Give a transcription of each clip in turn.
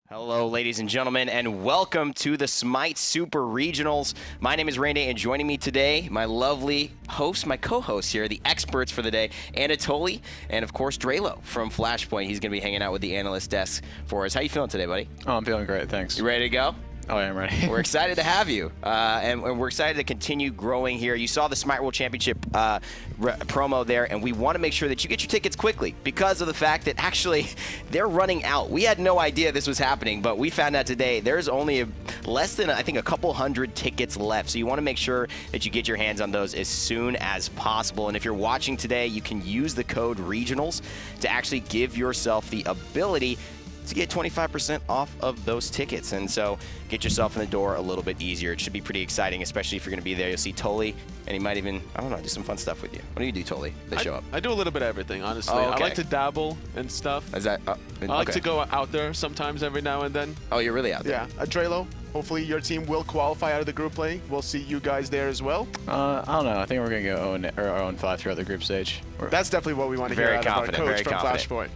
Hello, ladies and gentlemen, and welcome to the Smite Super Regionals. My name is Randy, and joining me today, my lovely host, my co-host here, the experts for the day, Anatoly, and of course, Drelo from Flashpoint. He's going to be hanging out with the analyst desk for us. How you feeling today, buddy? Oh, I'm feeling great, thanks. You ready to go? Oh, yeah, I'm ready. We're excited to have you, and we're excited to continue growing here. You saw the Smite World Championship promo there, and we want to make sure that you get your tickets quickly because of the fact that actually they're running out. We had no idea this was happening, but we found out today there's only less than, I think, a couple hundred tickets left. So you want to make sure that you get your hands on those as soon as possible. And if you're watching today, you can use the code REGIONALS to actually give yourself the ability to get 25% off of those tickets. And so get yourself in the door a little bit easier. It should be pretty exciting, especially if you're going to be there. You'll see Toly, and he might even, I don't know, do some fun stuff with you. What do you do, Toly? They show up. I do a little bit of everything, honestly. Oh, okay. I like to dabble and stuff. Is that, I like to go out there sometimes every now and then. Oh, you're really out there? Yeah, Drelo, hopefully your team will qualify out of the group play. We'll see you guys there as well. I don't know. I think we're going to go our own 5 throughout the group stage. That's definitely what we want to hear out of our coach from Flashpoint.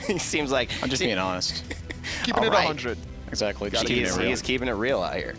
He seems like... I'm just being honest. Keeping it 100. Exactly. He is keeping it real out here.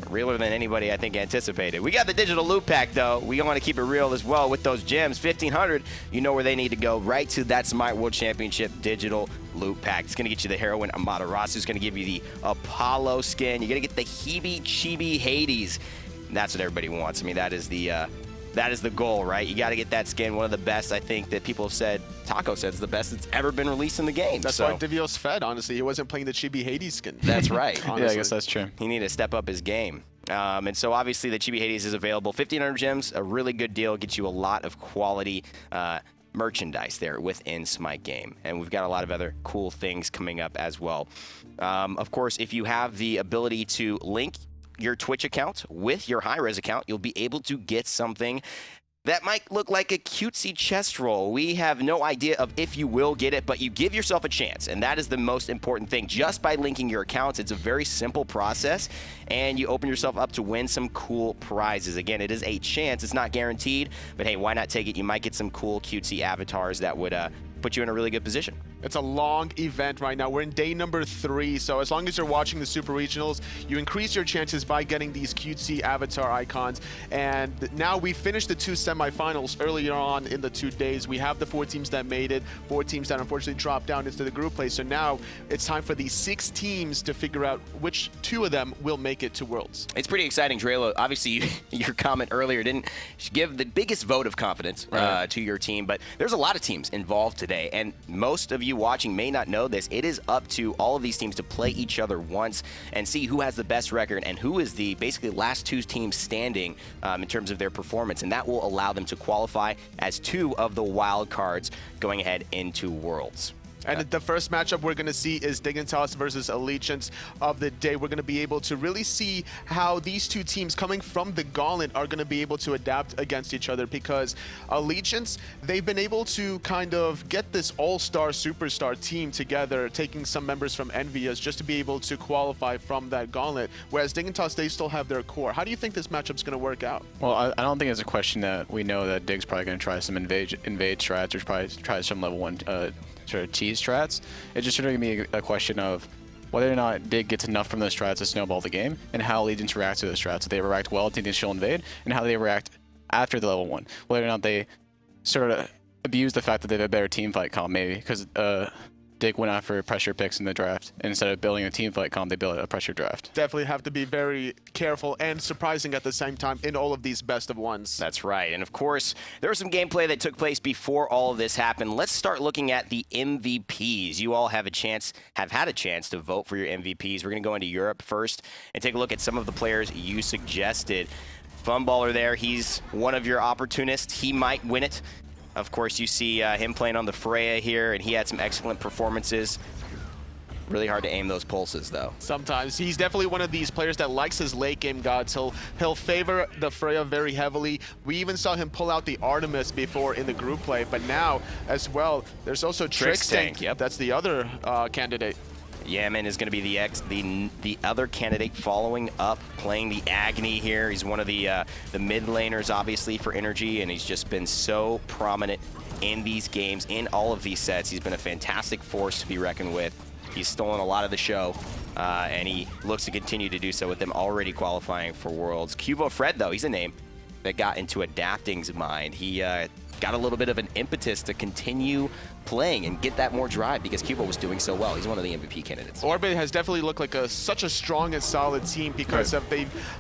Realer than anybody, I think, anticipated. We got the digital loot pack, though. We want to keep it real as well with those gems. 1,500, you know where they need to go. Right to that Smite World Championship digital loot pack. It's going to get you the Heroine Amaterasu. It's going to give you the Apollo skin. You're going to get the Chibi Chibi Hades. And that's what everybody wants. I mean, that is the goal, right? You got to get that skin. One of the best, I think, that people have said, Taco says, the best that's ever been released in the game. That's why Divios fed, honestly. He wasn't playing the Chibi Hades skin. That's right. Yeah, I guess that's true. He needed to step up his game. And so obviously the Chibi Hades is available. 1,500 gems, a really good deal. Gets you a lot of quality merchandise there within Smite game. And we've got a lot of other cool things coming up as well. Of course, if you have the ability to link your Twitch account with your hi-rez account, you'll be able to get something that might look like a cutesy chest roll. We have no idea of if you will get it, but you give yourself a chance, and that is the most important thing. Just by linking your accounts, it's a very simple process, and you open yourself up to win some cool prizes. Again, it is a chance. It's not guaranteed, but hey, why not take it? You might get some cool cutesy avatars that would put you in a really good position. It's a long event right now. We're in day number 3, so as long as you're watching the Super Regionals, you increase your chances by getting these cutesy avatar icons. And now we finished the 2 semifinals earlier on in the 2 days. We have the 4 teams that made it, 4 teams that unfortunately dropped down into the group play. So now it's time for these 6 teams to figure out which 2 of them will make it to Worlds. It's pretty exciting, Drelo. Obviously, your comment earlier didn't give the biggest vote of confidence to your team, but there's a lot of teams involved today, and most of you watching may not know this. It is up to all of these teams to play each other once and see who has the best record and who is the basically last 2 teams standing in terms of their performance, and that will allow them to qualify as 2 of the wild cards going ahead into Worlds. And the first matchup we're going to see is Dignitas versus Allegiance of the day. We're going to be able to really see how these 2 teams coming from the Gauntlet are going to be able to adapt against each other, because Allegiance, they've been able to kind of get this all-star superstar team together, taking some members from Envious just to be able to qualify from that Gauntlet, whereas Dignitas, they still have their core. How do you think this matchup's going to work out? Well, I don't think it's a question that we know that Dig's probably going to try some invade strats, or probably try some level 1 sort of tease strats. It's just sort of going to be a question of whether or not Dig gets enough from those strats to snowball the game, and how Allegiance reacts to those strats. If they react well to the initial invade, and how they react after the level 1. Whether or not they sort of abuse the fact that they have a better team fight comp, maybe, because Dig went after pressure picks in the draft, and instead of building a team fight comp, they built a pressure draft. Definitely have to be very careful and surprising at the same time in all of these best of ones. That's right. And of course, there was some gameplay that took place before all of this happened. Let's start looking at the MVPs. You all have had a chance to vote for your MVPs. We're going to go into Europe first and take a look at some of the players you suggested. Funballer there, he's one of your opportunists. He might win it. Of course, you see him playing on the Freya here, and he had some excellent performances. Really hard to aim those pulses, though. Sometimes. He's definitely one of these players that likes his late game gods. He'll favor the Freya very heavily. We even saw him pull out the Artemis before in the group play, but now as well, there's also Trixtank. Yep. That's the other candidate. Yaman is going to be the other candidate following up, playing the Agni here. He's one of the mid laners, obviously, for Energy, and he's just been so prominent in these games, in all of these sets. He's been a fantastic force to be reckoned with. He's stolen a lot of the show, and he looks to continue to do so with them already qualifying for Worlds. Cubo Fred, though, he's a name that got into Adapting's mind. He got a little bit of an impetus to continue playing and get that more drive because Cubo was doing so well. He's one of the MVP candidates. Orbit has definitely looked like such a strong and solid team because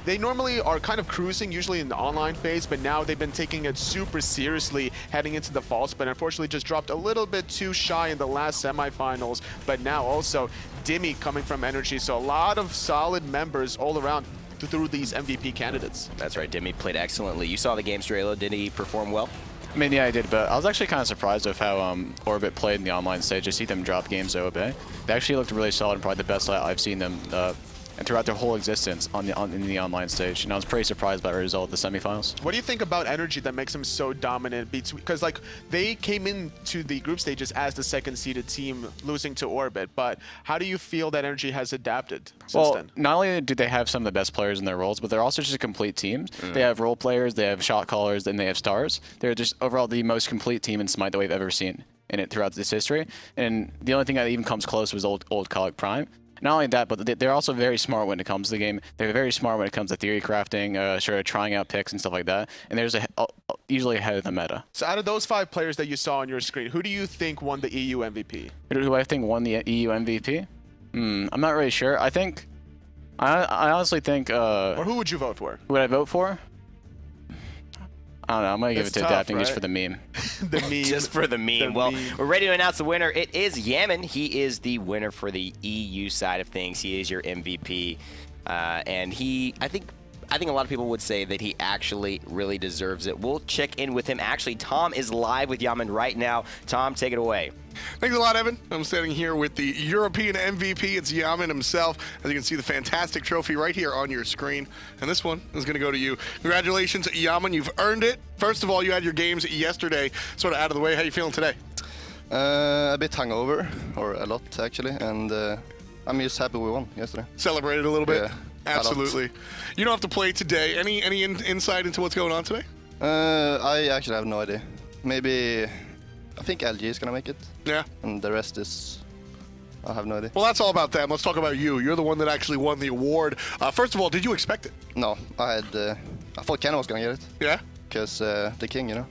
they normally are kind of cruising, usually in the online phase, but now they've been taking it super seriously heading into the falls, but unfortunately just dropped a little bit too shy in the last semifinals. But now also Dimmy coming from Energy, so a lot of solid members all around through these MVP candidates. That's right, Dimmy played excellently. You saw the game, Strelo. Did he perform well? I mean, yeah, I did, but I was actually kind of surprised of how Orbit played in the online stage. I see them drop games OB. They actually looked really solid and probably the best I've seen them and throughout their whole existence in the online stage. And I was pretty surprised by the result of the semifinals. What do you think about Energy that makes them so dominant? Because like they came into the group stages as the second-seeded team, losing to Orbit. But how do you feel that Energy has adapted since then? Not only do they have some of the best players in their roles, but they're also just a complete team. They have role players, they have shot callers, and they have stars. They're just overall the most complete team in Smite that we've ever seen in it throughout this history. And the only thing that even comes close was old Colic Prime. Not only that, but they're also very smart when it comes to the game. They're very smart when it comes to theory crafting, sort of trying out picks and stuff like that. And there's usually ahead of the meta. So out of those 5 players that you saw on your screen, who do you think won the EU MVP? Who I think won the EU MVP? I'm not really sure. I honestly think... or who would you vote for? Who would I vote for? I don't know. I'm going to give it to tough, Adapting just right? for the meme. The meme. Just for the meme. We're ready to announce the winner. It is Yaman. He is the winner for the EU side of things. He is your MVP. And I think a lot of people would say that he actually really deserves it. We'll check in with him. Actually, Tom is live with Yaman right now. Tom, take it away. Thanks a lot, Evan. I'm standing here with the European MVP. It's Yaman himself. As you can see, the fantastic trophy right here on your screen. And this one is going to go to you. Congratulations, Yaman. You've earned it. First of all, you had your games yesterday sort of out of the way. How are you feeling today? A bit hungover, or a lot, actually. And I'm just happy we won yesterday. Celebrated a little bit? Yeah. Absolutely. You don't have to play today. Any insight into what's going on today? I actually have no idea. Maybe... I think LG is going to make it. Yeah. And the rest is... I have no idea. Well, that's all about them. Let's talk about you. You're the one that actually won the award. First of all, did you expect it? No. I thought Ken was going to get it. Yeah? Because the king, you know.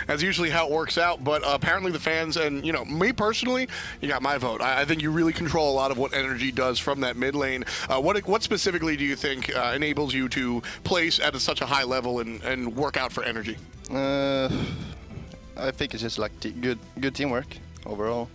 That's usually how it works out, but apparently the fans and, me personally, you got my vote. I think you really control a lot of what Energy does from that mid lane. What specifically do you think enables you to place at such a high level and work out for Energy? I think it's just like good teamwork overall.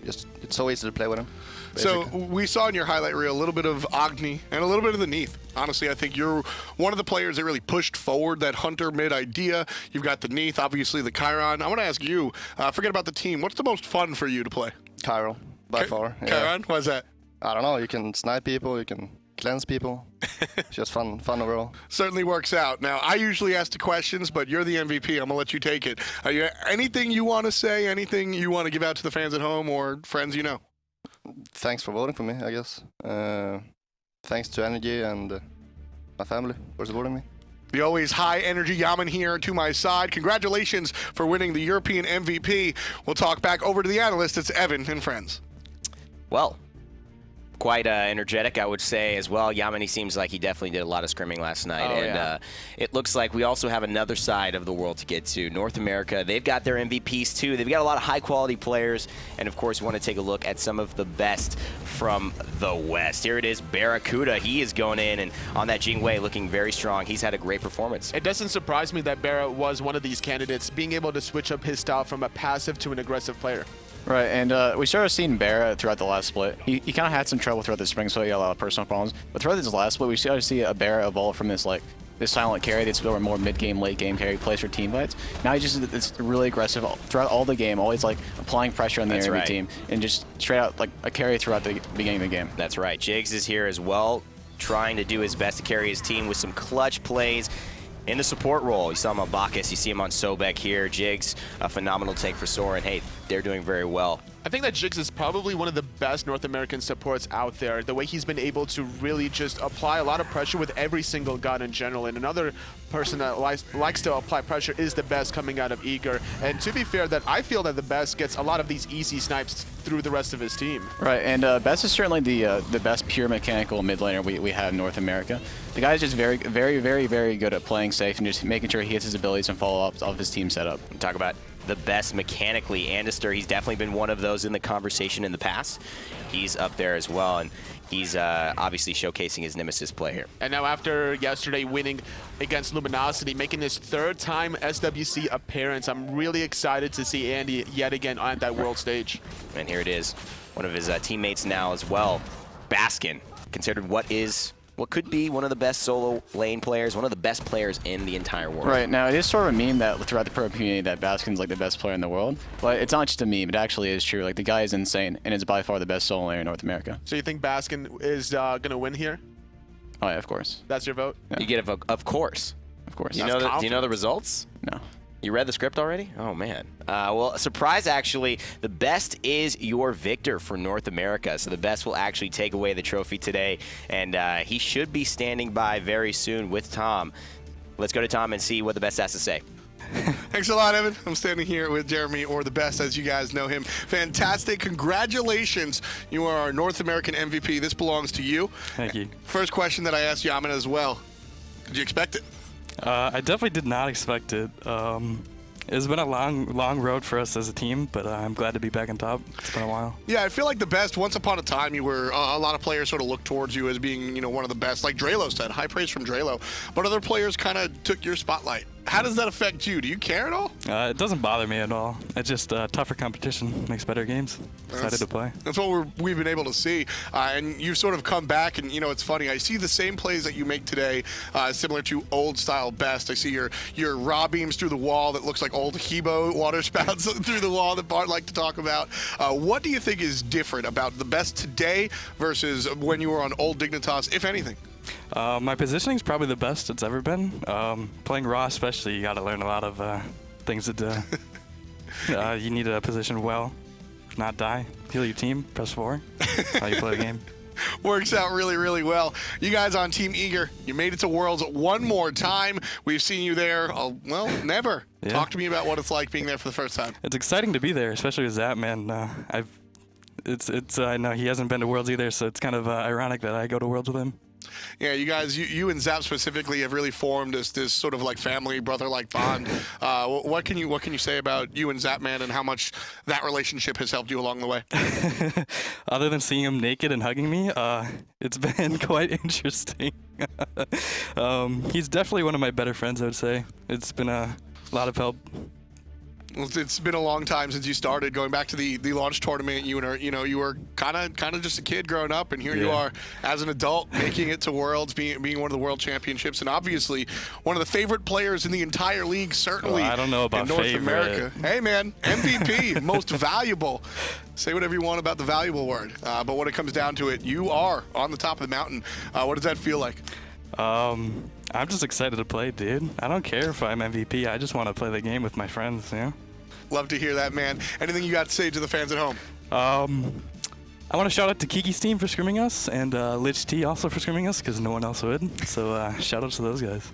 It's so easy to play with them. Basically. So we saw in your highlight reel a little bit of Agni and a little bit of the Neath. Honestly, I think you're one of the players that really pushed forward that Hunter mid idea. You've got the Neath, obviously the Chiron. I want to ask you, forget about the team, what's the most fun for you to play? Chiron, by far. Chiron? Why is that? I don't know. You can snipe people, you can cleanse people. It's just fun overall. Certainly works out. Now, I usually ask the questions, but you're the MVP. I'm going to let you take it. Anything you want to say, anything you want to give out to the fans at home or friends you know? Thanks for voting for me, I guess. Thanks to Energy and my family for supporting me. The always high energy Yaman here to my side. Congratulations for winning the European MVP. We'll talk back over to the analyst. It's Evan and friends. Well, quite energetic, I would say, as well. Yamani seems like he definitely did a lot of scrimming last night. It looks like we also have another side of the world to get to. North America, they've got their MVPs too. They've got a lot of high-quality players. And, of course, we want to take a look at some of the best from the West. Here it is, Barracuda. He is going in and on that Jingwei looking very strong. He's had a great performance. It doesn't surprise me that Barra was one of these candidates, being able to switch up his style from a passive to an aggressive player. Right, and we started seeing Barra throughout the last split. He kind of had some trouble throughout the spring, so he got a lot of personal problems. But throughout this last split, we started to see a Barra evolve from this silent carry that's more mid-game, late-game carry, plays for team fights. Now he's just it's really aggressive throughout all the game, always applying pressure on the enemy team, and just straight out a carry throughout the beginning of the game. That's right. Jigs is here as well, trying to do his best to carry his team with some clutch plays. In the support role, you saw him on Bacchus, you see him on Sobek here. Jigs, a phenomenal take for Soren. Hey, they're doing very well. I think that Jigs is probably one of the best North American supports out there. The way he's been able to really just apply a lot of pressure with every single gun in general. And another person that likes to apply pressure is the best coming out of Eager. And to be fair, that I feel that the best gets a lot of these easy snipes through the rest of his team. Right, and Best is certainly the best pure mechanical mid laner we have in North America. The guy is just very, very, very, very good at playing safe and just making sure he hits his abilities and follow-ups of his team setup. Talk about the best mechanically. Andister, he's definitely been one of those in the conversation in the past. He's up there as well, and he's obviously showcasing his nemesis play here. And now after yesterday winning against Luminosity, making his 3rd time SWC appearance, I'm really excited to see Andy yet again on that world stage. And here it is, one of his teammates now as well, Baskin, considered what could be one of the best solo lane players, one of the best players in the entire world. Right, now it is sort of a meme that throughout the pro community that Baskin's like the best player in the world, but it's not just a meme, it actually is true. Like, the guy is insane and is by far the best solo laner in North America. So you think Baskin is gonna win here? Oh yeah, of course. That's your vote? Yeah. You get a vote, of course. Of course. Do you know the results? No. You read the script already? Oh, man. Well, surprise, actually, the best is your victor for North America. So the best will actually take away the trophy today, and he should be standing by very soon with Tom. Let's go to Tom and see what the best has to say. Thanks a lot, Evan. I'm standing here with Jeremy, or the best as you guys know him. Fantastic. Congratulations. You are our North American MVP. This belongs to you. Thank you. First question that I asked Yamina as well. Did you expect it? I definitely did not expect it. It's been a long road for us as a team, but I'm glad to be back on top. It's been a while. Yeah, I feel like the best, once upon a time, you were, a lot of players sort of looked towards you as being, one of the best. Like Drelo said, high praise from Drelo. But other players kind of took your spotlight. How does that affect you? Do you care at all? It doesn't bother me at all. It's just tougher competition makes better games. Excited to play. That's what we've been able to see. And you've sort of come back, and, it's funny. I see the same plays that you make today, similar to old-style Best. I see your raw beams through the wall that looks like old Hebo water spouts through the wall that Bart liked to talk about. What do you think is different about the Best today versus when you were on old Dignitas, if anything? My positioning is probably the best it's ever been. Playing raw especially, you got to learn a lot of things that you need to position well, not die, heal your team, press 4. That's how you play the game. Works out really, really well. You guys on Team Eager, you made it to Worlds one more time. We've seen you there, never. Yeah. Talk to me about what it's like being there for the first time. It's exciting to be there, especially with Zap, man. I know he hasn't been to Worlds either, so it's kind of ironic that I go to Worlds with him. Yeah, you guys, you and Zap specifically have really formed this sort of like family, brother-like bond. What can you say about you and Zap, man, and how much that relationship has helped you along the way? Other than seeing him naked and hugging me, it's been quite interesting. He's definitely one of my better friends, I would say. It's been a lot of help. Well, it's been a long time since you started. Going back to the launch tournament, you were kind of just a kid growing up, and here you are as an adult making it to Worlds, being one of the World Championships, and obviously one of the favorite players in the entire league, certainly. Well, I don't know about in North favorite. America. Hey man, MVP, most valuable. Say whatever you want about the valuable word, but when it comes down to it, you are on the top of the mountain. What does that feel like? I'm just excited to play, dude. I don't care if I'm MVP. I just want to play the game with my friends, Love to hear that, man. Anything you got to say to the fans at home? I want to shout out to Kiki's team for scrimming us, and Lich T also for scrimming us, because no one else would. So shout out to those guys.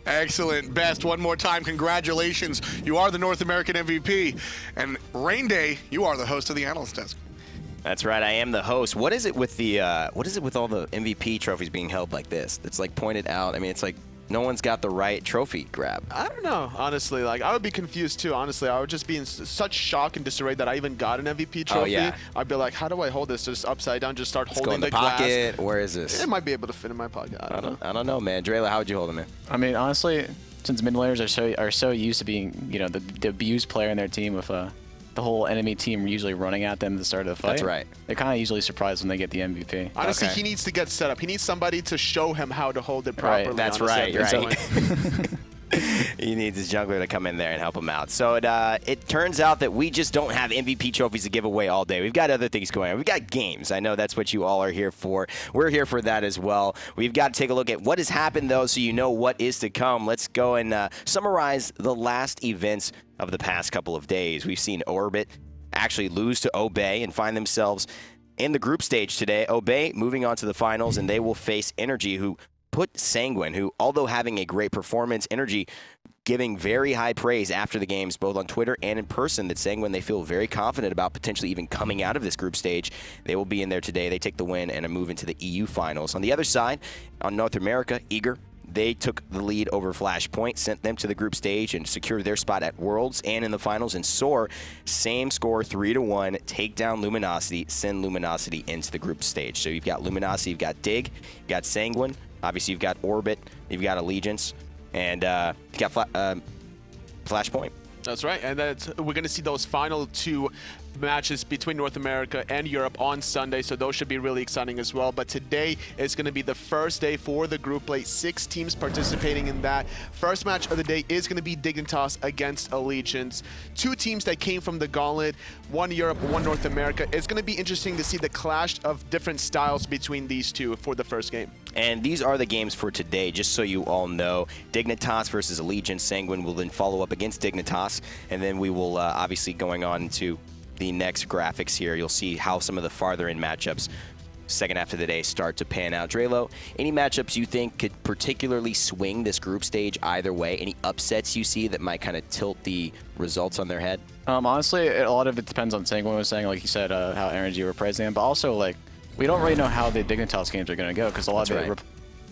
Excellent. Best, one more time, congratulations. You are the North American MVP. And Rain Day, you are the host of the Analyst Desk. That's right, I am the host. What is it with all the MVP trophies being held like this? It's like pointed out. I mean, it's like no one's got the right trophy grab. I don't know, honestly. Like, I would be confused too, honestly. I would just be in such shock and disarray that I even got an MVP trophy. Oh, yeah. I'd be like, how do I hold this? Just upside down, just start holding go in the glass. pocket. Where is this? It might be able to fit in my pocket. I don't know. Man. Drela, how would you hold it, man? I mean, honestly, since mid laners are so used to being, the abused player in their team with the whole enemy team usually running at them at the start of the fight. That's right. They're kind of usually surprised when they get the MVP. Honestly, Okay. he needs to get set up. He needs somebody to show him how to hold it properly. Right, that's honestly, right, at this point. He needs his jungler to come in there and help him out. So it turns out that we just don't have MVP trophies to give away all day. We've got other things going on. We've got games. I know that's what you all are here for. We're here for that as well. We've got to take a look at what has happened, though, so you know what is to come. Let's go and summarize the last events of the past couple of days. We've seen Orbit actually lose to Obey and find themselves in the group stage today. Obey moving on to the finals, and they will face Energy, who put Sanguine, who, although having a great performance, Energy giving very high praise after the games, both on Twitter and in person, that Sanguine they feel very confident about potentially even coming out of this group stage. They will be in there today. They take the win and a move into the EU finals. On the other side, on North America, Eager, they took the lead over Flashpoint, sent them to the group stage, and secured their spot at Worlds and in the finals. And Soar, same score, 3-1, take down Luminosity, send Luminosity into the group stage. So you've got Luminosity, you've got Dig, you've got Sanguine, obviously you've got Orbit, you've got Allegiance, and you've got Flashpoint. That's right, and we're going to see those final 2 matches between North America and Europe on Sunday, so those should be really exciting as well. But today is going to be the first day for the group play. 6 teams participating in that. First match of the day is going to be Dignitas against Allegiance. 2 teams that came from the Gauntlet, 1 Europe, 1 North America. It's going to be interesting to see the clash of different styles between these 2 for the first game. And these are the games for today, just so you all know. Dignitas versus Allegiance. Sanguine will then follow up against Dignitas, and then we will obviously going on to the next graphics here. You'll see how some of the farther in matchups second half of the day start to pan out. Drelo, any matchups you think could particularly swing this group stage either way? Any upsets you see that might kind of tilt the results on their head? Honestly, a lot of it depends on Sanguine was saying, like you said, how Energy were praising them, but also like we don't really know how the Dignitas games are going to go, because a lot of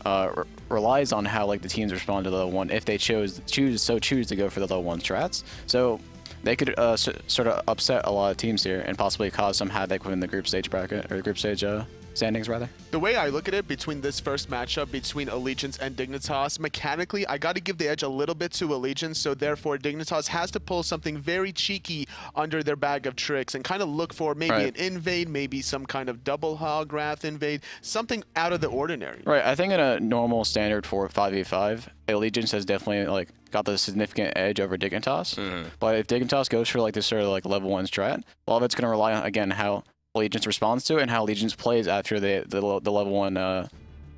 it relies on how like the teams respond to the level 1 if they choose to go for the level 1 strats. So they could sort of upset a lot of teams here and possibly cause some havoc within the group stage bracket, or group stage standings rather. The way I look at it, between this first matchup between Allegiance and Dignitas, mechanically, I got to give the edge a little bit to Allegiance, so therefore Dignitas has to pull something very cheeky under their bag of tricks and kind of look for maybe an invade, maybe some kind of double hog wrath invade, something out of the ordinary. Right, I think in a normal standard for 5v5, Allegiance has definitely like got the significant edge over Dignitas. But if Dignitas goes for like this sort of like level 1 strat, a lot of it's going to rely on, again, how Allegiance responds to it and how Allegiance plays after the level 1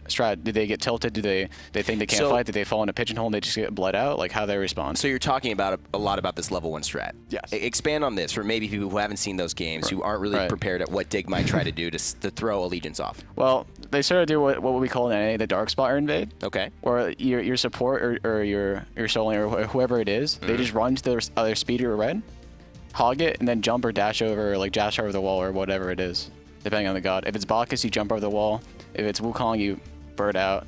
strat. Did they get tilted? Do they think they can't fight? Did they fall in a pigeonhole and they just get bled out? Like how they respond. So you're talking about a lot about this level 1 strat. Yes. Expand on this for maybe people who haven't seen those games, who aren't really prepared at what Dig might try to do to throw Allegiance off. Well, they sort of do what we call in NA the dark spot invade. Okay. Where your support or your soling or whoever it is, they just run to their other speed or red, hog it, and then jump or dash over, like dash over the wall or whatever it is, depending on the god. If it's Bacchus, you jump over the wall. If it's Wukong, you bird out.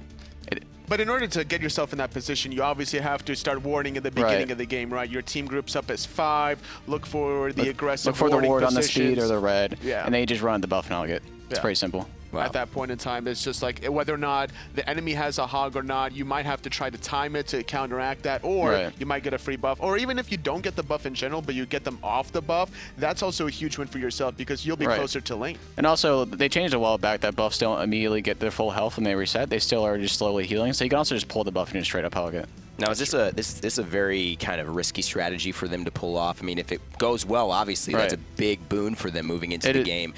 But in order to get yourself in that position, you obviously have to start warding at the beginning of the game, right? Your team groups up as 5, look for the aggressive Look for the ward on the speed or the red, yeah, and then you just run the buff and hog it. It's pretty simple. Wow. At that point in time, it's just like whether or not the enemy has a hog or not, you might have to try to time it to counteract that, or you might get a free buff. Or even if you don't get the buff in general, but you get them off the buff, that's also a huge win for yourself because you'll be closer to lane. And also, they changed a while back that buffs don't immediately get their full health when they reset. They still are just slowly healing, so you can also just pull the buff and just straight up hog it. Now, is this a very kind of risky strategy for them to pull off? I mean, if it goes well, obviously that's a big boon for them moving into the game,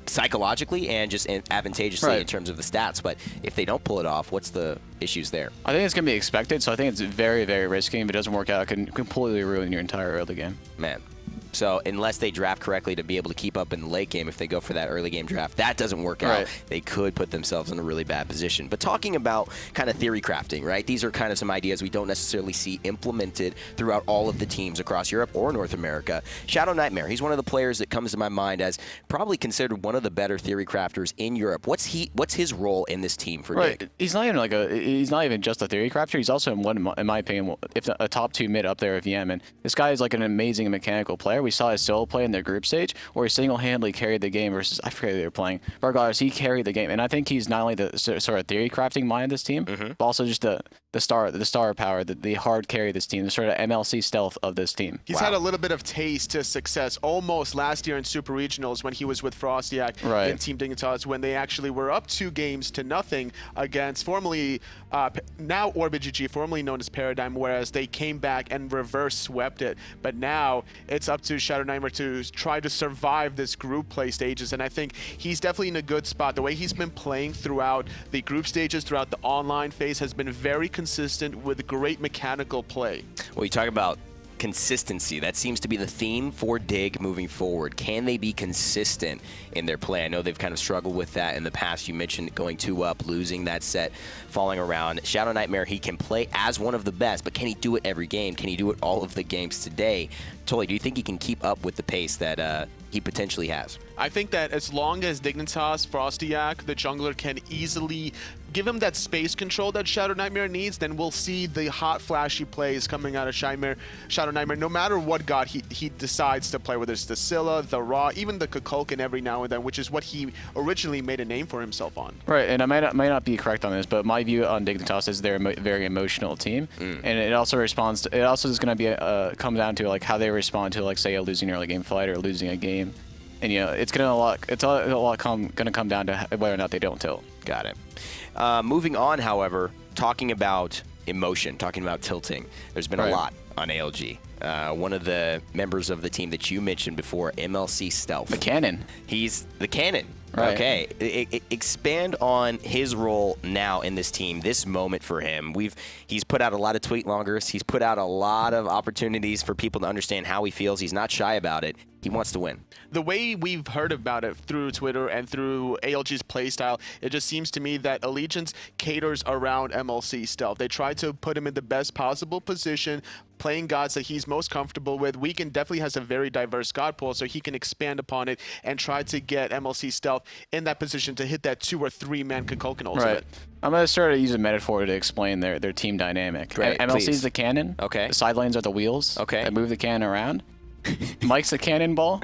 psychologically and just advantageously in terms of the stats. But if they don't pull it off, what's the issues there? I think it's going to be expected, so I think it's very, very risky. If it doesn't work out, it can completely ruin your entire early game. Man. So unless they draft correctly to be able to keep up in the late game, if they go for that early game draft, that doesn't work out. They could put themselves in a really bad position. But talking about kind of theory crafting, right? These are kind of some ideas we don't necessarily see implemented throughout all of the teams across Europe or North America. ShadowNightmare, he's one of the players that comes to my mind as probably considered one of the better theory crafters in Europe. What's his role in this team for Dig? He's not even just a theory crafter. He's also in my opinion, if a top 2 mid up there with VM. And this guy is like an amazing mechanical player. We saw his solo play in their group stage where he single-handedly carried the game versus, I forget who they were playing. Regardless, he carried the game. And I think he's not only the sort of theory crafting mind of this team, but also just the star power, the hard carry of this team, the sort of MLC stealth of this team. He's had a little bit of taste to success almost last year in Super Regionals when he was with FrostiaK and Team Dignitas, when they actually were up 2-0 against formerly, now Orbit GG, formerly known as Paradigm, whereas they came back and reverse swept it. But now it's up to ShadowNightmare to try to survive this group play stages, and I think he's definitely in a good spot. The way he's been playing throughout the group stages, throughout the online phase, has been very consistent with great mechanical play. Well, you talk about consistency. That seems to be the theme for Dig moving forward. Can they be consistent in their play? I know they've kind of struggled with that in the past. You mentioned going 2 up, losing that set, falling around. ShadowNightmare, he can play as one of the best, but can he do it every game? Can he do it all of the games today? Tully, do you think he can keep up with the pace that he potentially has? I think that as long as Dignitas, FrostiaK, the jungler, can easily give him that space control that ShadowNightmare needs, then we'll see the hot, flashy plays coming out of ShadowNightmare, no matter what god he decides to play, whether it's the Scylla, the Ra, even the Kukulkan every now and then, which is what he originally made a name for himself on. Right, and I might not be correct on this, but my view on Dignitas is they're a very emotional team, and it also responds to, it also is going to be come down to like how they respond to, like, say, a losing early game fight or losing a game. And it's gonna come down to whether or not they don't tilt. Got it. Moving on, however, talking about emotion, talking about tilting. There's been a lot on ALG. One of the members of the team that you mentioned before, MLC Stealth. The cannon. He's the cannon. Right. Okay. Expand on his role now in this team, this moment for him. He's put out a lot of tweet longers. He's put out a lot of opportunities for people to understand how he feels. He's not shy about it. He wants to win. The way we've heard about it through Twitter and through ALG's playstyle, it just seems to me that Allegiance caters around MLC Stealth. They try to put him in the best possible position, playing gods that he's most comfortable with. Weekend definitely has a very diverse god pool, so he can expand upon it and try to get MLC Stealth in that position to hit that 2 or 3 man Kukulkan ultimate. Right. I'm going to start to use a metaphor to explain their team dynamic. Great, MLC's please. the cannon. Okay. The side lanes are the wheels. Okay. That move the cannon around. Mike's the cannonball,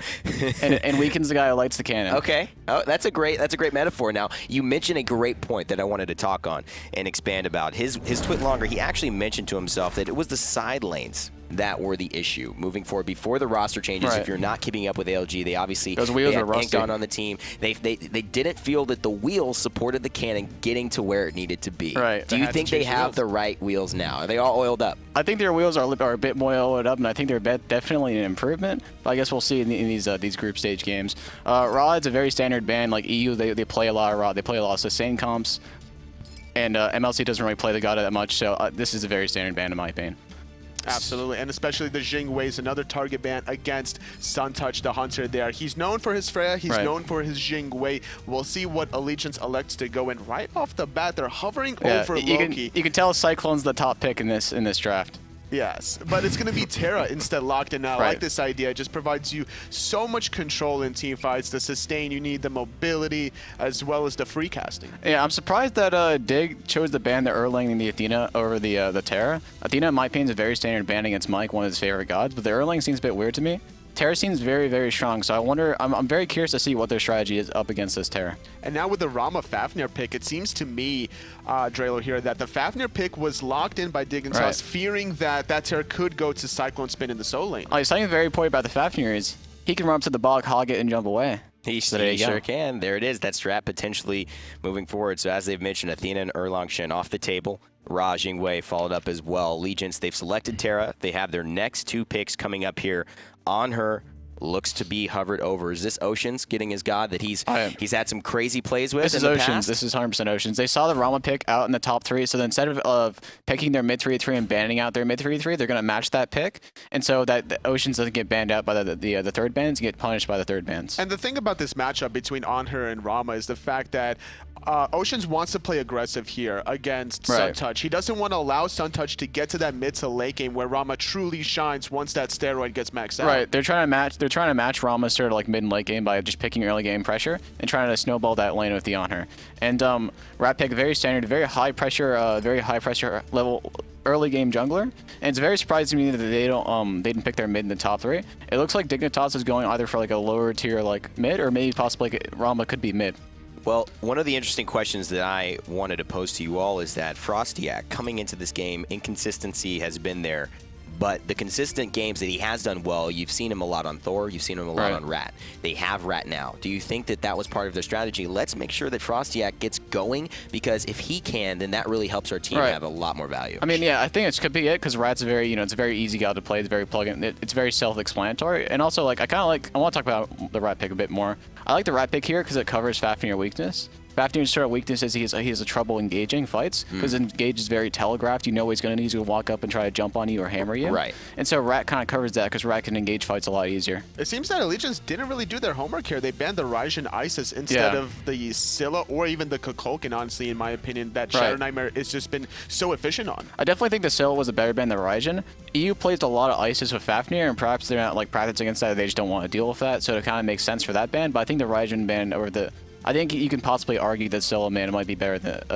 and Weekend's the guy who lights the cannon. Okay. Oh, that's a great metaphor. Now, you mentioned a great point that I wanted to talk on and expand about. His tweet longer, he actually mentioned to himself that it was the side lanes that were the issue moving forward before the roster changes. Right. If you're not keeping up with ALG, they obviously those wheels are inked on the team. They didn't feel that the wheels supported the cannon getting to where it needed to be. Right. Do you think they have the right wheels now? Are they all oiled up? I think their wheels are a bit more oiled up, and I think they're definitely an improvement. But I guess we'll see in these group stage games. Raw is a very standard ban. Like EU, they play a lot of Raw. They play a lot of sustain comps, and MLC doesn't really play the god that much. So this is a very standard ban in my opinion. Absolutely, and especially the Jingwei is another target ban against Suntouch, the hunter there. He's known for his Freya, he's known for his Jingwei. We'll see what Allegiance elects to go in right off the bat. They're hovering over Loki. You can tell Cyclone's the top pick in this draft. Yes, but it's going to be Terra instead locked in. I like this idea. It just provides you so much control in team fights. The sustain, you need the mobility, as well as the free casting. Yeah, I'm surprised that Dig chose to ban the Erlang and the Athena over the Terra. Athena, in my opinion, is a very standard ban against Mike, one of his favorite gods, but the Erlang seems a bit weird to me. Terra seems very, very strong, so I wonder, I'm very curious to see what their strategy is up against this Terra. And now with the Rama Fafnir pick, it seems to me, Drelo here, that the Fafnir pick was locked in by Dignitas, fearing that Terra could go to CycloneSpin in the solo lane. Something very important about the Fafnir is he can run up to the bog, hog it, and jump away. He sure can. There it is. That strat potentially moving forward. So as they've mentioned, Athena and Erlang Shen off the table. Ra Jingwei followed up as well. Allegiance, they've selected Terra. They have their next 2 picks coming up here. Anhur looks to be hovered over. Is this Oceans getting his god that he's had some crazy plays with This in is the Oceans. past? This is 100% Oceans. They saw the Rama pick out in the top 3, so instead of picking their mid 3-3 and banning out their mid 3-3, they're going to match that pick, and so that the Oceans doesn't get banned out by the third bans, get punished by the third bans. And the thing about this matchup between Anhur and Rama is the fact that Oceans wants to play aggressive here against Suntouch. He doesn't want to allow Suntouch to get to that mid to late game where Rama truly shines once that steroid gets maxed out. Right. They're trying to match Rama's sort of like mid and late game by just picking early game pressure and trying to snowball that lane with the Anhur. And Rat pick, very standard, very high pressure level early game jungler. And it's very surprising to me that they didn't pick their mid in the top 3. It looks like Dignitas is going either for like a lower tier like mid, or maybe possibly like Rama could be mid. Well, one of the interesting questions that I wanted to pose to you all is that FrostiaK, coming into this game, inconsistency has been there. But the consistent games that he has done well, you've seen him a lot on Thor, you've seen him a lot on Rat. They have Rat now. Do you think that that was part of their strategy? Let's make sure that FrostiaK gets going, because if he can, then that really helps our team have a lot more value. I mean, yeah, I think it could be it, because Rat's a very, it's a very easy god to play. It's very plug-in. It's very self-explanatory. And also, like, I want to talk about the Rat pick a bit more. I like the Rat pick here because it covers Fafnir weakness. Fafnir's sort of weakness is he has a trouble engaging fights because engage is very telegraphed. You know he's going to walk up and try to jump on you or hammer you. Right. And so Rat kind of covers that because Rat can engage fights a lot easier. It seems that Allegiance didn't really do their homework here. They banned the Raijin Isis instead of the Scylla or even the Kukulkan, honestly, in my opinion, that ShadowNightmare has just been so efficient on. I definitely think the Scylla was a better ban than Raijin. EU plays a lot of Isis with Fafnir, and perhaps they're not like practicing against that. They just don't want to deal with that, so it kind of makes sense for that ban. But I think the Raijin ban over the... I think you can possibly argue that Scylla ban might be a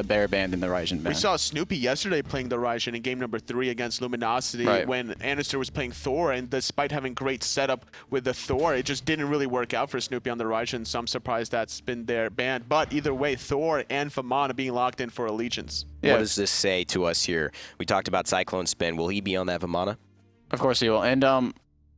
better ban than the Raijin ban. We saw Snoopy yesterday playing the Raijin in game number 3 against Luminosity when Anhur was playing Thor, and despite having great setup with the Thor, it just didn't really work out for Snoopy on the Raijin, so I'm surprised that's been their ban. But either way, Thor and Vamana being locked in for Allegiance. Yeah. What does this say to us here? We talked about CycloneSpin. Will he be on that Vamana? Of course he will. And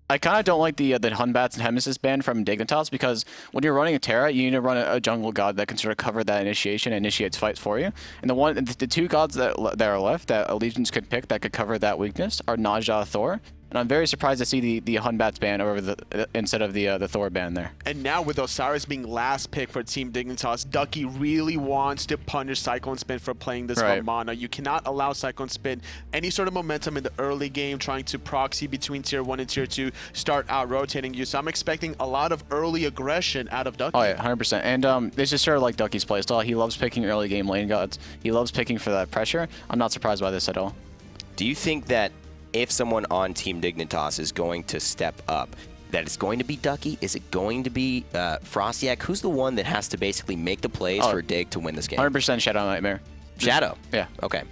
I kind of don't like the Hunbats and Hemesis ban from Dignitas because when you're running a Terra, you need to run a jungle god that can sort of cover that initiation and initiates fights for you. And the two gods that are left that Allegiance could pick that could cover that weakness are Naja, Thor. And I'm very surprised to see the Hunbats ban over instead of the Thor ban there. And now with Osiris being last pick for Team Dignitas, Ducky really wants to punish CycloneSpin for playing this Vamana. You cannot allow CycloneSpin any sort of momentum in the early game, trying to proxy between Tier 1 and Tier 2, start out-rotating you. So I'm expecting a lot of early aggression out of Ducky. Oh yeah, 100%. And this is sort of like Ducky's playstyle. He loves picking early game lane gods. He loves picking for that pressure. I'm not surprised by this at all. Do you think that if someone on Team Dignitas is going to step up, that it's going to be Ducky? Is it going to be FrostiaK? Who's the one that has to basically make the plays for Dig to win this game? 100% ShadowNightmare. Shadow? Yeah. Okay.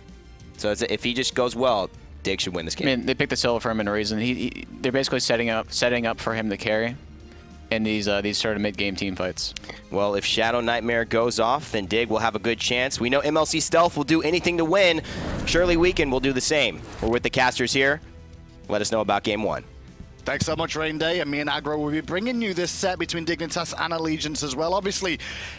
So if he just goes well, Dig should win this game. I mean, they picked the Scylla for him in a reason. They're basically setting up for him to carry in these sort of mid-game team fights. Well, if ShadowNightmare goes off, then Dig will have a good chance. We know MLC Stealth will do anything to win. Surely Weekend will do the same. We're with the casters here. Let us know about Game 1. Thanks so much, Rain Day, and me and Agro will be bringing you this set between Dignitas and Allegiance as well. Obviously,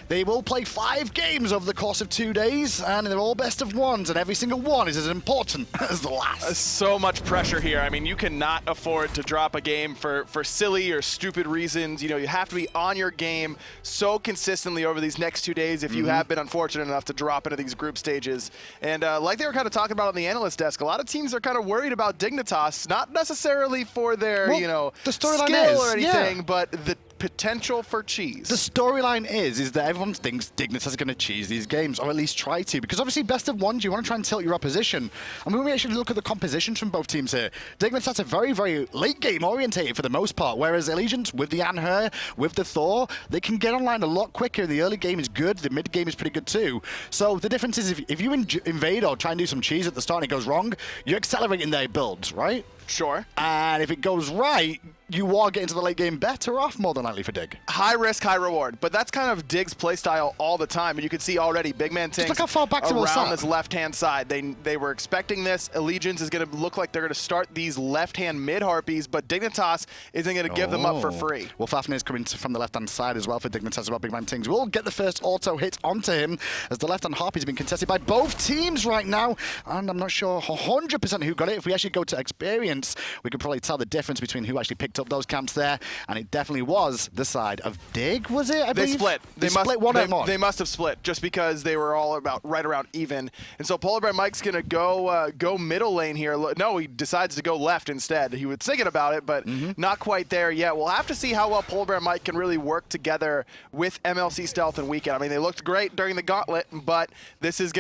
they will play 5 games over the course of 2 days, and they're all best of ones, and every single one is as important as the last. So much pressure here. I mean, you cannot afford to drop a game for silly or stupid reasons. You know, you have to be on your game so consistently over these next 2 days if you have been unfortunate enough to drop into these group stages. And like they were kind of talking about on the analyst desk, a lot of teams are kind of worried about Dignitas, not necessarily for their, the storyline skill is, or anything, but the potential for cheese. The storyline is that everyone thinks Dignitas is going to cheese these games, or at least try to, because obviously best of ones, you want to try and tilt your opposition. And when we actually look at the compositions from both teams here, Dignitas are very, very late game orientated for the most part, whereas Allegiance with the Anhur, with the Thor, they can get online a lot quicker. The early game is good, the mid game is pretty good too. So the difference is if you invade or try and do some cheese at the start and it goes wrong, you're accelerating their builds, right? Sure. And if it goes right, you are getting to the late game better off more than likely for Dig. High risk, high reward. But that's kind of Dig's playstyle all the time. And you can see already BigManTingz look how far back around this left-hand side. They were expecting this. Allegiance is going to look like they're going to start these left-hand mid-harpies, but Dignitas isn't going to give them up for free. Well, Fafnir's coming from the left-hand side as well for Dignitas as well. BigManTingz will get the first auto hit onto him as the left-hand harpy's been contested by both teams right now. And I'm not sure 100% who got it. If we actually go to experience, we could probably tell the difference between who actually picked up those camps there. And it definitely was the side of Dig, was it? They split. They split one on one. They must have split just because they were all about right around even. And so PolarBearMike's going to go middle lane here. No, he decides to go left instead. He was thinking about it, but not quite there yet. We'll have to see how well PolarBearMike can really work together with MLC Stealth and Weekend. I mean, they looked great during the gauntlet, but this is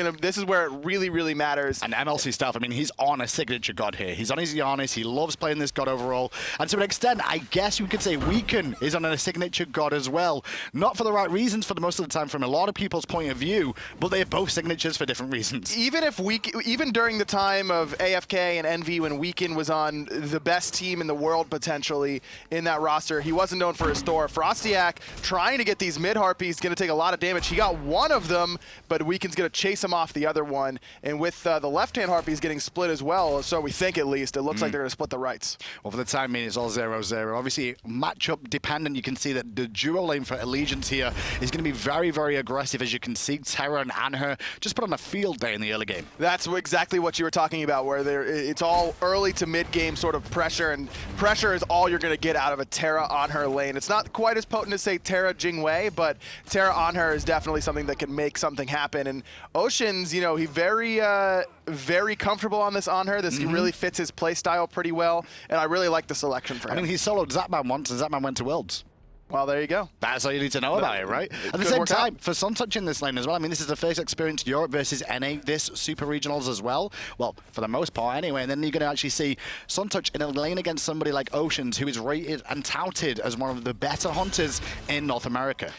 where it really, really matters. And MLC Stealth, I mean, he's on a signature god here. He's on his Janus. He loves playing this god overall. And to an extent, I guess you could say Weekend is on a signature god as well. Not for the right reasons for the most of the time from a lot of people's point of view, but they're both signatures for different reasons. Even during the time of AFK and Envy when Weekend was on the best team in the world potentially in that roster, he wasn't known for his Thor. FrostiaK trying to get these mid-harpies going to take a lot of damage. He got one of them, but Weekend's going to chase him off the other one. And with the left-hand harpies getting split as well, so we think at least, it looks like they're they're going to split the rights. Well, for the time being, it's all 0-0. Obviously, matchup dependent. You can see that the duo lane for Allegiance here is going to be very, very aggressive. As you can see, Terra and Anhur just put on a field day in the early game. That's exactly what you were talking about, where it's all early to mid-game sort of pressure, and pressure is all you're going to get out of a Terra Anhur lane. It's not quite as potent as, say, Terra Jingwei, but Terra Anhur is definitely something that can make something happen. And Ocean's, you know, he very comfortable on this Anhur. This really fits his play style pretty well, and I really like the selection for him. I mean, he soloed Zapman once, and Zapman went to Worlds. Well, there you go. That's all you need to know about it, right? At the same time, for Suntouch in this lane as well, I mean, this is the first experience Europe versus NA, this Super Regionals as well. Well, for the most part anyway, and then you're going to actually see Suntouch in a lane against somebody like Oceans, who is rated and touted as one of the better hunters in North America.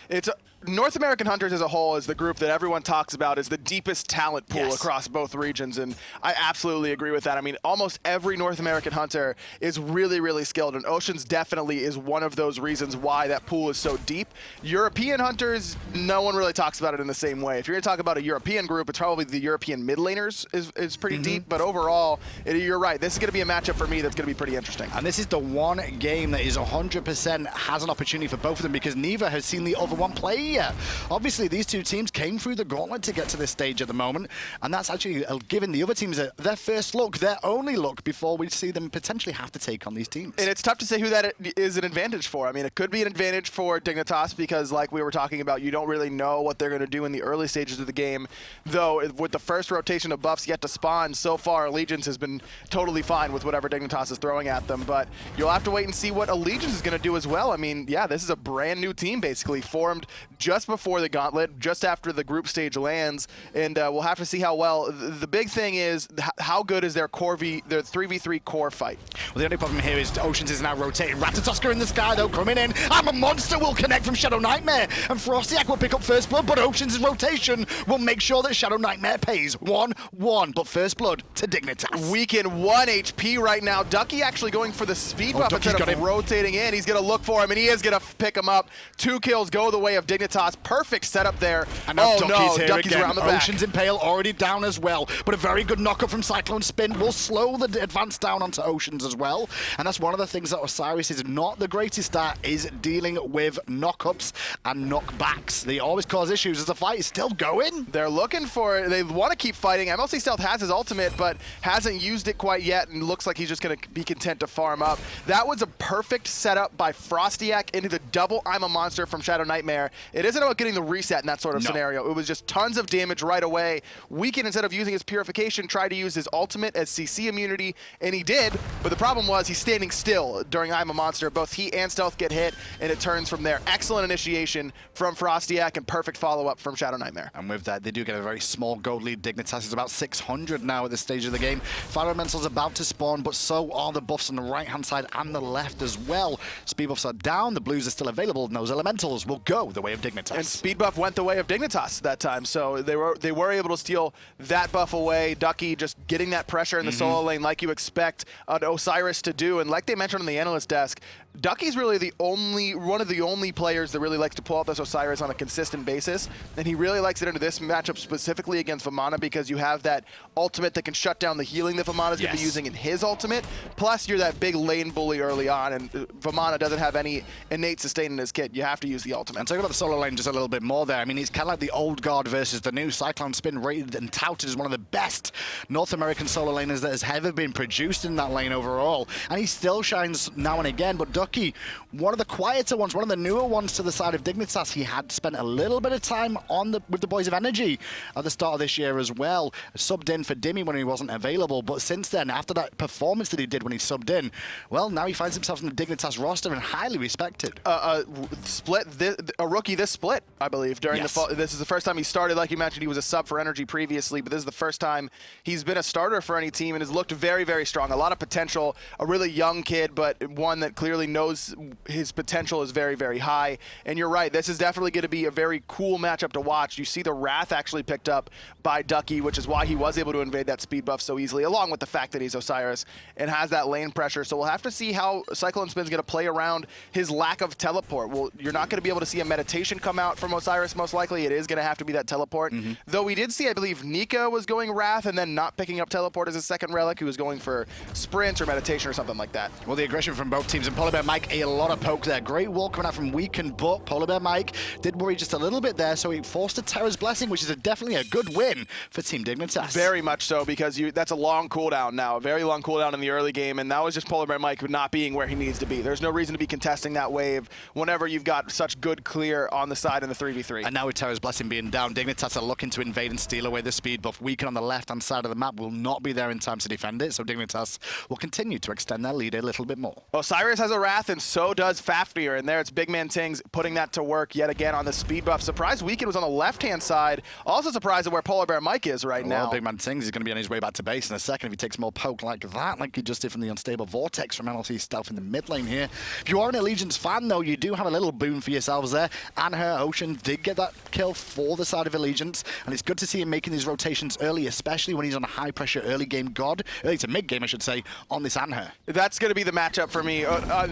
North American Hunters as a whole is the group that everyone talks about as the deepest talent pool across both regions, and I absolutely agree with that. I mean, almost every North American hunter is really, really skilled, and Oceans definitely is one of those reasons why that pool is so deep. European hunters, no one really talks about it in the same way. If you're going to talk about a European group, it's probably the European mid laners is pretty deep, but overall, you're right. This is going to be a matchup for me that's going to be pretty interesting. And this is the one game that is 100% has an opportunity for both of them, because neither has seen the other one play yet. Obviously, these two teams came through the gauntlet to get to this stage at the moment, and that's actually giving the other teams their first look, their only look, before we see them potentially have to take on these teams. And it's tough to say who that is an advantage for. I mean, it could be an advantage for Dignitas because, like we were talking about, you don't really know what they're going to do in the early stages of the game. Though, with the first rotation of buffs yet to spawn, so far, Allegiance has been totally fine with whatever Dignitas is throwing at them. But you'll have to wait and see what Allegiance is going to do as well. I mean, yeah, this is a brand new team, basically, formed just before the gauntlet, just after the group stage lands, and we'll have to see how well. The big thing is how good is their their 3v3 core fight. Well, the only problem here is Oceans is now rotating. Ratatoskr in the sky, though, coming in. I'm a Monster will connect from ShadowNightmare, and FrostiaK will pick up First Blood, but Oceans' rotation will make sure that ShadowNightmare pays 1-1, but First Blood to Dignitas. Weaken 1 HP right now. Ducky actually going for the speed buff instead of rotating in. He's going to look for him, and he is going to pick him up. 2 kills go the way of Dignitas. Perfect setup there. And now Ducky's here Ducky's again. around the back. Ocean's Impale already down as well, but a very good knockup from CycloneSpin will slow the advance down onto Oceans as well. And that's one of the things that Osiris is not the greatest at, is dealing with knockups and knockbacks. They always cause issues as the fight is still going. They want to keep fighting. MLC Stealth has his ultimate, but hasn't used it quite yet, and looks like he's just going to be content to farm up. That was a perfect setup by FrostiaK into the double I'm a Monster from ShadowNightmare. It isn't about getting the reset in that sort of scenario. It was just tons of damage right away. Weaken, instead of using his Purification, tried to use his ultimate as CC immunity, and he did, but the problem was he's standing still during I'm a Monster. Both he and Stealth get hit, and it turns from there. Excellent initiation from FrostiaK and perfect follow-up from ShadowNightmare. And with that, they do get a very small gold lead. Dignitas is about 600 now at this stage of the game. Fire Elemental's about to spawn, but so are the buffs on the right-hand side and the left as well. Speed buffs are down, the blues are still available, and those elementals will go the way of Dignitas. And speed buff went the way of Dignitas that time, so they were able to steal that buff away. Ducky just getting that pressure in the solo lane like you expect Osiris to do, and like they mentioned on the analyst desk, Ducky's really one of the only players that really likes to pull out this Osiris on a consistent basis, and he really likes it into this matchup specifically against Vamana because you have that ultimate that can shut down the healing that Vamana's going to be using in his ultimate, plus you're that big lane bully early on, and Vamana doesn't have any innate sustain in his kit. You have to use the ultimate. And talking about the solo lane just a little bit more there, I mean, he's kind of like the old guard versus the new. CycloneSpin rated and touted as one of the best North American solo laners that has ever been produced in that lane overall, and he still shines now and again, but Ducky, one of the quieter ones, one of the newer ones to the side of Dignitas. He had spent a little bit of time with the Boys of Energy at the start of this year as well. Subbed in for Dimmy when he wasn't available, but since then, after that performance that he did when he subbed in, well, now he finds himself in the Dignitas roster and highly respected. A rookie this split, I believe, during the fall. This is the first time he started. Like you mentioned, he was a sub for Energy previously, but this is the first time he's been a starter for any team and has looked very, very strong. A lot of potential, a really young kid, but one that clearly knows his potential is very, very high. And you're right, this is definitely going to be a very cool matchup to watch. You see the Wrath actually picked up by Ducky, which is why he was able to invade that speed buff so easily, along with the fact that he's Osiris and has that lane pressure. So we'll have to see how CycloneSpin's going to play around his lack of teleport. Well, you're not going to be able to see a meditation rotation come out from Osiris, most likely it is going to have to be that teleport. Though we did see, I believe, Nika was going Wrath and then not picking up teleport as a second relic, who was going for sprint or meditation or something like that. Well, the aggression from both teams, and PolarBearMike, a lot of poke there. Great wall coming out from Weaken, but PolarBearMike did worry just a little bit there, so he forced a Terra's Blessing, which is definitely a good win for Team Dignitas. Very much so, because that's a long cooldown now, a very long cooldown in the early game, and that was just PolarBearMike not being where he needs to be. There's no reason to be contesting that wave whenever you've got such good clear on the side in the 3v3. And now with Terra's Blessing being down, Dignitas are looking to invade and steal away the speed buff. Weaken on the left-hand side of the map will not be there in time to defend it, so Dignitas will continue to extend their lead a little bit more. Osiris has a Wrath, and so does Fafnir, and there it's BigManTingz putting that to work yet again on the speed buff. Surprised Weaken was on the left-hand side. Also surprised at where PolarBearMike is right now. BigManTingz is going to be on his way back to base in a second if he takes more poke like that, like he just did from the unstable Vortex from MLC Stealth in the mid lane here. If you are an Allegiance fan, though, you do have a little boon for yourselves there. Anhur Ocean did get that kill for the side of Allegiance, and it's good to see him making these rotations early, especially when he's on a high-pressure early game god, early to mid-game, I should say, on this Anhur. That's going to be the matchup for me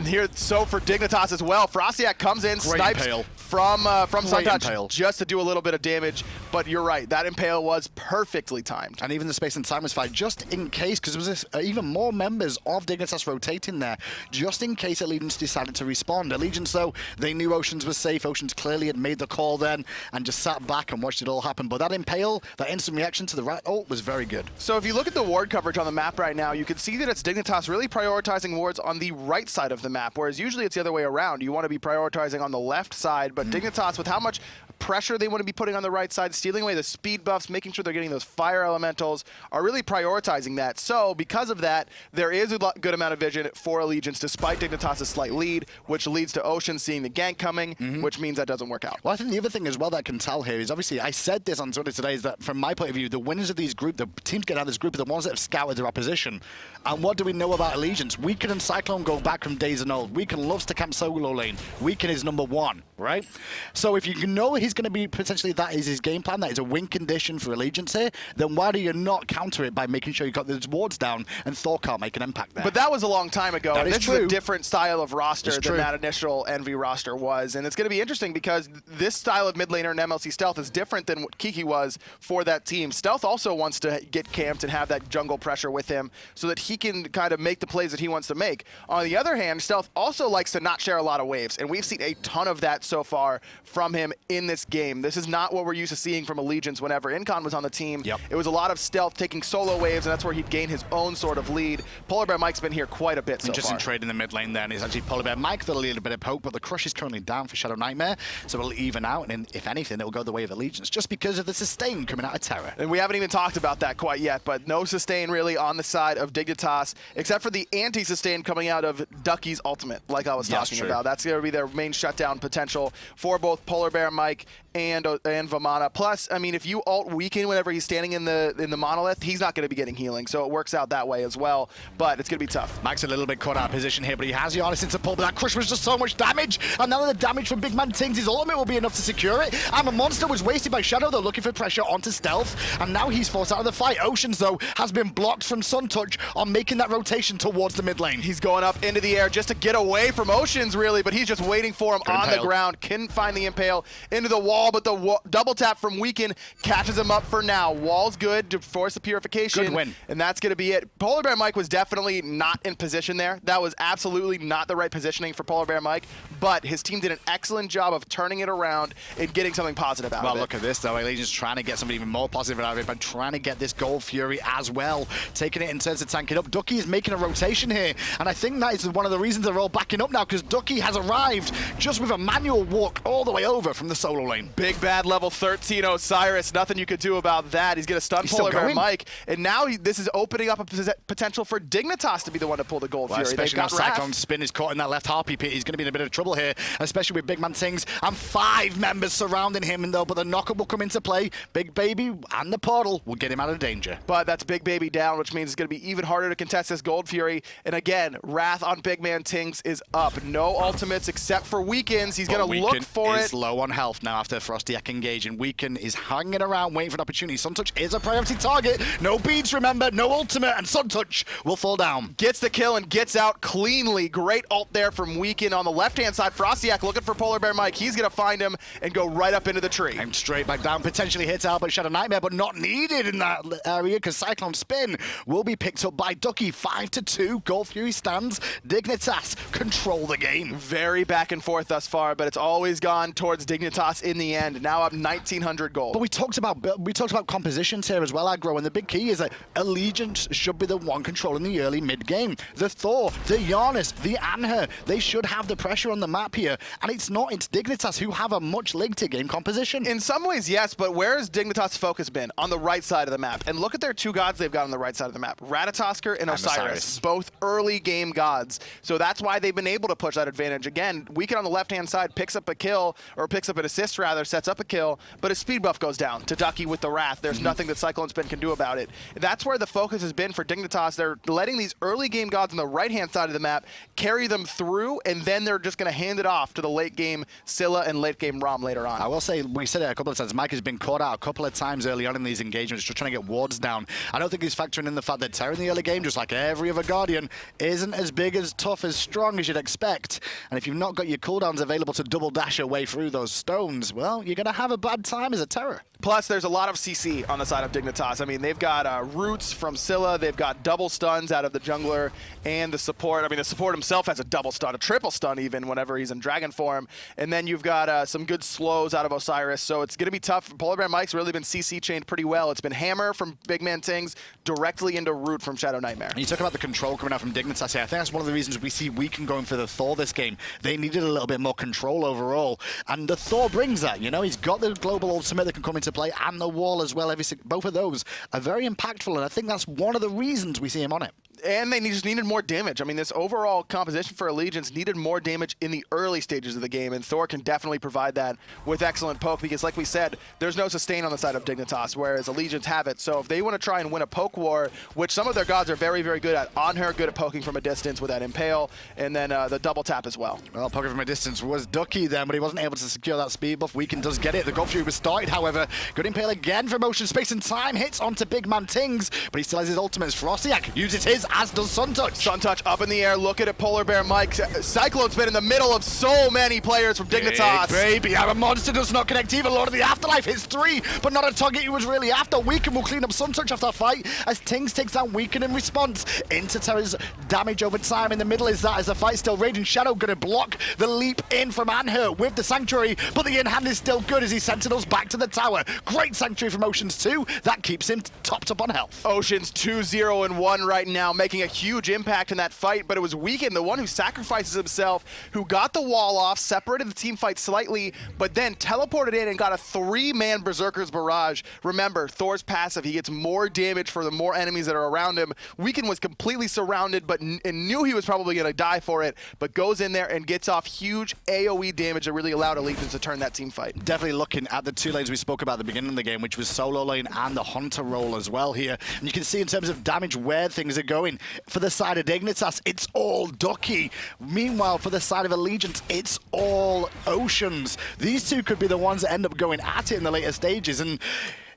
here. So for Dignitas as well, FrostiaK comes in, snipes from Suntouch just to do a little bit of damage, but you're right, that Impale was perfectly timed. And even the space and time was fine, just in case, because there was even more members of Dignitas rotating there, just in case Allegiance decided to respawn. Allegiance, though, they knew Oceans was safe. Oceans clearly had made the call then and just sat back and watched it all happen. But that Impale, that instant reaction to the right ult was very good. So if you look at the ward coverage on the map right now, you can see that it's Dignitas really prioritizing wards on the right side of the map, whereas usually it's the other way around. You want to be prioritizing on the left side, but Dignitas, with how much pressure they want to be putting on the right side, stealing away the speed buffs, making sure they're getting those fire elementals, are really prioritizing that. So because of that, there is a good amount of vision for Allegiance, despite Dignitas' slight lead, which leads to Ocean seeing the gank coming, which means that doesn't work out. Well, I think the other thing as well that I can tell here is, obviously, I said this on Twitter today, is that from my point of view, the winners of these groups, the teams get out of this group, are the ones that have scouted their opposition. And what do we know about Allegiance? Weaken and Cyclone go back from days and old. Weaken loves to camp solo lane. Weaken is #1, right? So if you know he's going to be potentially, that is his game plan, that is a win condition for Allegiance here, then why do you not counter it by making sure you got those wards down and Thor can't make an impact there? But that was a long time ago. That this is a different style of roster than true. that initial Envy roster was. And it's going to be interesting because this style of mid laner in MLC Stealth is different than what Kiki was for that team. Stealth also wants to get camped and have that jungle pressure with him so that he can kind of make the plays that he wants to make. On the other hand, Stealth also likes to not share a lot of waves, and we've seen a ton of that so far from him in this game. This is not what we're used to seeing from Allegiance whenever Incon was on the team. It was a lot of Stealth taking solo waves, and that's where he'd gain his own sort of lead. PolarBearMike's been here quite a bit so Interesting far. trade in the mid lane then is actually PolarBearMike with a little bit of poke, but the crush is currently down for ShadowNightmare, so it'll even out, and if anything, it'll go the way of Allegiance, just because of the sustain coming out of Terra. And we haven't even talked about that quite yet, but no sustain really on the side of Dignitas, except for the anti-sustain coming out of Ducky's ultimate, like I was talking about. That's going to be their main shutdown potential for both PolarBearMike and Vamana. Plus, I mean, if you ult Weaken whenever he's standing in the monolith, he's not going to be getting healing, so it works out that way as well, but it's going to be tough. Mike's a little bit caught out of position here, but he has Janus into pull, but that crush was just so much damage, and now the damage from BigManTingz, his ultimate will be enough to secure it, and the monster was wasted by Shadow, though, looking for pressure onto Stealth, and now he's forced out of the fight. Oceans, though, has been blocked from Suntouch on making that rotation towards the mid lane. He's going up into the air just to get away from Oceans, really, but he's just waiting for him on the ground. Couldn't find the Impale into the wall, but the double tap from Weaken catches him up for now. Wall's good to force the purification. Good win. And that's going to be it. PolarBearMike was definitely not in position there. That was absolutely not the right positioning for PolarBearMike, but his team did an excellent job of turning it around and getting something positive out of it. Well, look at this, though. Allegiance trying to get something even more positive out of it by trying to get this Gold Fury as well. Taking it in terms of tanking up. Ducky is making a rotation here, and I think that is one of the reasons they're all backing up now, because Ducky has arrived just with a manual walk all the way over from the solo lane. Big bad level 13 Osiris. Nothing you could do about that. He's going to stun PolarBearMike, and now this is opening up a potential for Dignitas to be the one to pull the Gold Fury. Especially now CycloneSpin is caught in that left harpy pit. He's going to be in a bit of trouble here, especially with BigManTingz and 5 members surrounding him, though, but the knockup will come into play. Big Baby and the portal will get him out of danger. But that's Big Baby down, which means it's going to be even harder to contest this Gold Fury. And again, Wrath on BigManTingz is up. No ultimates except for Weakens. He's going to look for it. Weekend is low on health now after FrostiaK engaging. Weekend is hanging around waiting for an opportunity. Suntouch is a priority target. No beads, remember, no ultimate, and Suntouch will fall down. Gets the kill and gets out cleanly. Great ult there from Weekend. On the left-hand side, FrostiaK looking for PolarBearMike. He's going to find him and go right up into the tree. And straight back down, potentially hit Albert ShadowNightmare, but not needed in that area because CycloneSpin will be picked up by Ducky. 5-2, Gold Fury stands. Dignitas control the game. Very back and forth thus far, but it's always gone towards Dignitas in the end. Now up 1,900 gold. But we talked about compositions here as well, Aggro, and the big key is that Allegiance should be the one controlling the early mid game. The Thor, the Janus, the Anhur, they should have the pressure on the map here, and it's Dignitas who have a much later game composition. In some ways, yes, but where has Dignitas' focus been? On the right side of the map. And look at their two gods they've got on the right side of the map. Ratatoskr and Osiris. Both early game gods. So that's why they've been able to push that advantage. Again, Weekend on the left-hand side picks up a kill, or picks up an assist rather, sets up a kill, but his speed buff goes down to Ducky with the Wrath. There's nothing that CycloneSpin can do about it. That's where the focus has been for Dignitas. They're letting these early game gods on the right-hand side of the map carry them through, and then they're just going to hand it off to the late game Scylla and late game Ram later on. I will say, we said it a couple of times, Mike has been caught out a couple of times early on in these engagements, just trying to get wards down. I don't think he's factoring in the fact that Terra in the early game, just like every other Guardian, isn't as big, as tough, as strong as you'd expect. And if you've not got your cooldowns available to double dash your way through those stones, well, you're going to have a bad time as a Terra. Plus, there's a lot of CC on the side of Dignitas. I mean, they've got roots from Scylla, they've got double stuns out of the jungler, and the support. I mean, the support himself has a double stun, a triple stun even, whenever he's in dragon form. And then you've got some good slows out of Osiris, so it's going to be tough. PolarBearMike's really been CC chained pretty well. It's been Hammer from BigManTingz directly into Root from ShadowNightmare. You talk about the control coming out from Dignitas here. I think that's one of the reasons we see Weekend going for the Thor this game. They needed a little bit more control overall, and the Thor brings that. You know, he's got the global ultimate that can come into play, and the wall as well. Both of those are very impactful, and I think that's one of the reasons we see him on it. And they just needed more damage. I mean, this overall composition for Allegiance needed more damage in the early stages of the game, and Thor can definitely provide that with excellent poke, because like we said, there's no sustain on the side of Dignitas, whereas Allegiance have it. So if they want to try and win a poke war, which some of their gods are very, very good at, Anhur good at poking from a distance with that Impale, and then the double tap as well. Well, poking from a distance was Ducky then, but he wasn't able to secure that speed buff. Weekend does get it. The Gold Fury was started, however. Good Impale again for motion, space, and time. Hits onto BigManTingz, but he still has his ultimate. FrostiaK uses his, as does Suntouch. Suntouch up in the air, look at it, PolarBearMike. CycloneSpin in the middle of so many players from Dignitas. Big baby, our monster does not connect even. Lord of the Afterlife hits 3, but not a target he was really after. Weekend will clean up Suntouch after that fight as Tingz takes down Weekend in response. Into Terra's damage over time. In the middle is that as the fight still raging. Shadow gonna block the leap in from Anhur with the Sanctuary, but the in-hand is still good as he sentinels back to the tower. Great Sanctuary from Oceans 2. That keeps him topped up on health. Oceans 2-0-1 right now, making a huge impact in that fight, but it was Weekend, the one who sacrifices himself, who got the wall off, separated the team fight slightly, but then teleported in and got a 3-man Berserker's Barrage. Remember, Thor's passive, he gets more damage for the more enemies that are around him. Weekend was completely surrounded, but and knew he was probably going to die for it, but goes in there and gets off huge AoE damage that really allowed Allegiance to turn that team fight. Definitely looking at the two lanes we spoke about at the beginning of the game, which was solo lane and the Hunter role as well here. And you can see in terms of damage where things are going. For the side of Dignitas, it's all Ducky. Meanwhile, for the side of Allegiance, it's all Oceans. These two could be the ones that end up going at it in the later stages, and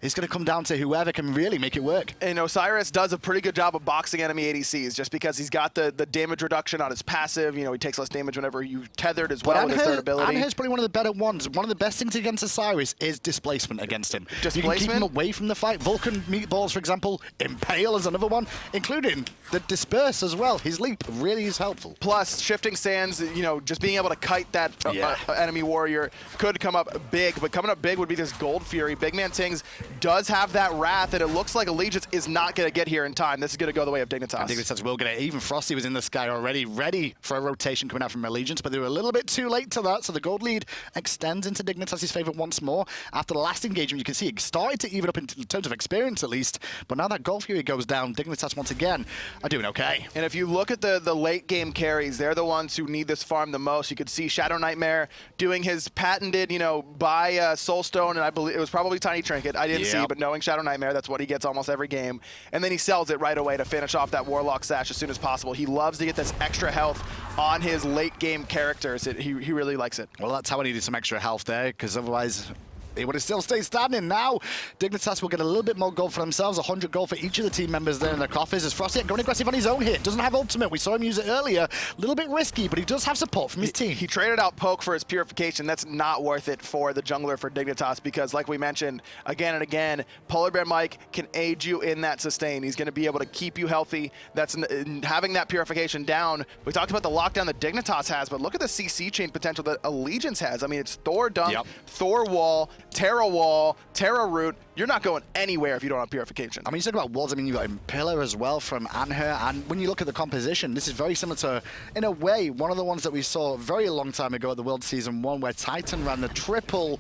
it's going to come down to whoever can really make it work. And Osiris does a pretty good job of boxing enemy ADCs, just because he's got the damage reduction on his passive. You know, he takes less damage whenever you tethered as well with his third ability. Anhur's probably one of the better ones. One of the best things against Osiris is displacement against him. Displacement? You can keep him away from the fight. Vulcan meatballs, for example. Impale is another one, including the Disperse as well. His leap really is helpful. Plus, shifting sands, you know, just being able to kite that enemy warrior could come up big, but coming up big would be this Gold Fury. BigManTingz does have that Wrath, and it looks like Allegiance is not going to get here in time. This is going to go the way of Dignitas. And Dignitas will get it. Even Frosty was in the sky already, ready for a rotation coming out from Allegiance, but they were a little bit too late to that, so the gold lead extends into Dignitas' favor once more. After the last engagement, you can see it started to even up in terms of experience, at least, but now that Gold Fury goes down, Dignitas once again are doing okay. And if you look at the late game carries, they're the ones who need this farm the most. You could see ShadowNightmare doing his patented, you know, buy Soulstone, and I believe it was probably Tiny Trinket. I didn't see, but knowing ShadowNightmare, that's what he gets almost every game. And then he sells it right away to finish off that Warlock Sash as soon as possible. He loves to get this extra health on his late game characters. He really likes it. Well, that's how he needed some extra health there, because otherwise he would have still stayed standing. Now, Dignitas will get a little bit more gold for themselves, 100 gold for each of the team members there in their coffers. As FrostiaK going aggressive on his own here. Doesn't have ultimate. We saw him use it earlier. A little bit risky, but he does have support from his team. He traded out Poke for his Purification. That's not worth it for the jungler for Dignitas because, like we mentioned again and again, PolarBearMike can aid you in that sustain. He's going to be able to keep you healthy. That's having that Purification down. We talked about the lockdown that Dignitas has, but look at the CC chain potential that Allegiance has. I mean, it's Thor Dunk, Thor Wall, Terra Wall, Terra Root. You're not going anywhere if you don't have Purification. I mean, you talk about walls. I mean, you've got Pillar as well from Anhur. And when you look at the composition, this is very similar to, in a way, one of the ones that we saw a very long time ago at the World Season 1, where Titan ran the triple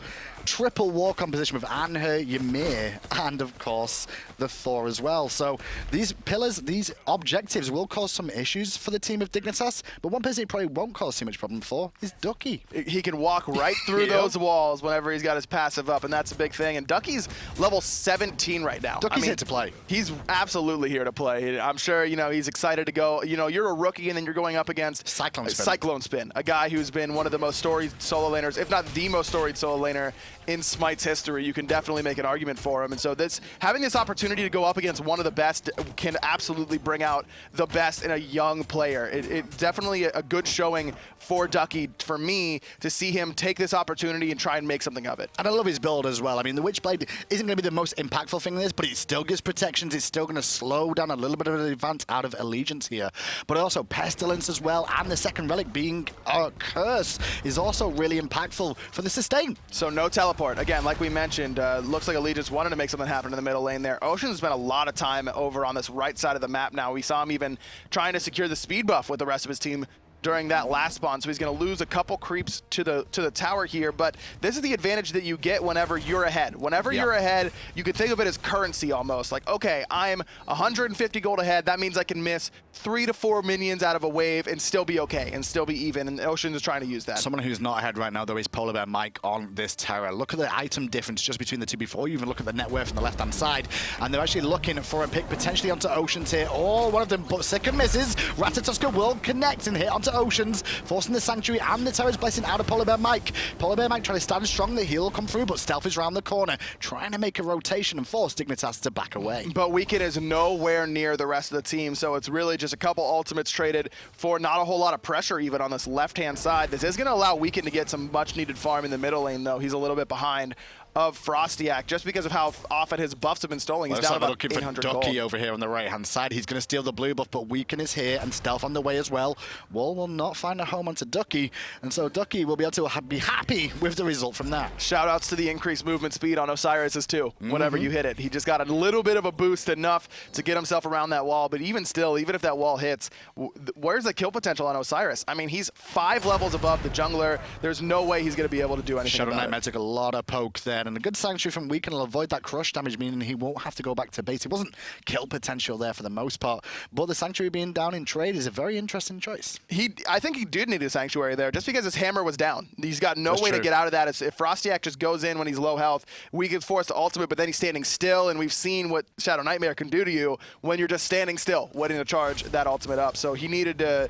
war composition with Anhur, Ymir, and, of course, the Thor as well. So these pillars, these objectives will cause some issues for the team of Dignitas, but one person it probably won't cause too much problem for is Ducky. He can walk right through those walls whenever he's got his passive up, and that's a big thing. And Ducky's level 17 right now. Ducky's here to play. He's absolutely here to play. I'm sure, he's excited to go. You're a rookie, and then you're going up against CycloneSpin, a guy who's been one of the most storied solo laners, if not the most storied solo laner in Smite's history. You can definitely make an argument for him. And so having this opportunity to go up against one of the best can absolutely bring out the best in a young player. It's definitely a good showing for Ducky, for me, to see him take this opportunity and try and make something of it. And I love his build as well. I mean, the Witchblade isn't going to be the most impactful thing in this, but it still gives protections. It's still going to slow down a little bit of an advance out of Allegiance here. But also Pestilence as well, and the second relic being a curse is also really impactful for the sustain. So no teleport. Again, like we mentioned, looks like Allegiance wanted to make something happen in the middle lane there. Ocean's spent a lot of time over on this right side of the map now. We saw him even trying to secure the speed buff with the rest of his team during that last spawn, so he's going to lose a couple creeps to the tower here, but this is the advantage that you get whenever you're ahead. Whenever you're ahead, you can think of it as currency almost. Like, okay, I'm 150 gold ahead. That means I can miss 3 to 4 minions out of a wave and still be okay, and still be even, and Ocean is trying to use that. Someone who's not ahead right now, though, is PolarBearMike on this Terra. Look at the item difference just between the two before you even look at the net worth on the left-hand side, and they're actually looking for a pick potentially onto Oceans here. Oh, one of them, but second misses. Ratatoskr will connect and hit onto Oceans, forcing the Sanctuary and the Terra's Blessing out of PolarBearMike. PolarBearMike trying to stand strong, the heal will come through, but Stealth is around the corner, trying to make a rotation and force Dignitas to back away. But Weekend is nowhere near the rest of the team, so it's really just a couple ultimates traded for not a whole lot of pressure even on this left-hand side. This is going to allow Weekend to get some much-needed farm in the middle lane, though. He's a little bit behind of FrostiaK just because of how often his buffs have been stolen. He's down about 800 gold. Ducky over here on the right-hand side. He's going to steal the blue buff, but Weekend is here and Stealth on the way as well. Wall will not find a home onto Ducky, and so Ducky will be able to be happy with the result from that. Shout-outs to the increased movement speed on Osiris too, whenever you hit it. He just got a little bit of a boost, enough to get himself around that wall, but even still, even if that wall hits, where's the kill potential on Osiris? I mean, he's 5 levels above the jungler. There's no way he's going to be able to do anything about it. ShadowNightmare took a lot of poke there, and a good Sanctuary from Weekend will avoid that crush damage, meaning he won't have to go back to base. It wasn't kill potential there for the most part, but the Sanctuary being down in trade is a very interesting choice. I think he did need a Sanctuary there, just because his hammer was down. He's got no way to get out of that. If FrostiaK just goes in when he's low health, Weekend's forced to ultimate, but then he's standing still, and we've seen what ShadowNightmare can do to you when you're just standing still, waiting to charge that ultimate up. So he needed to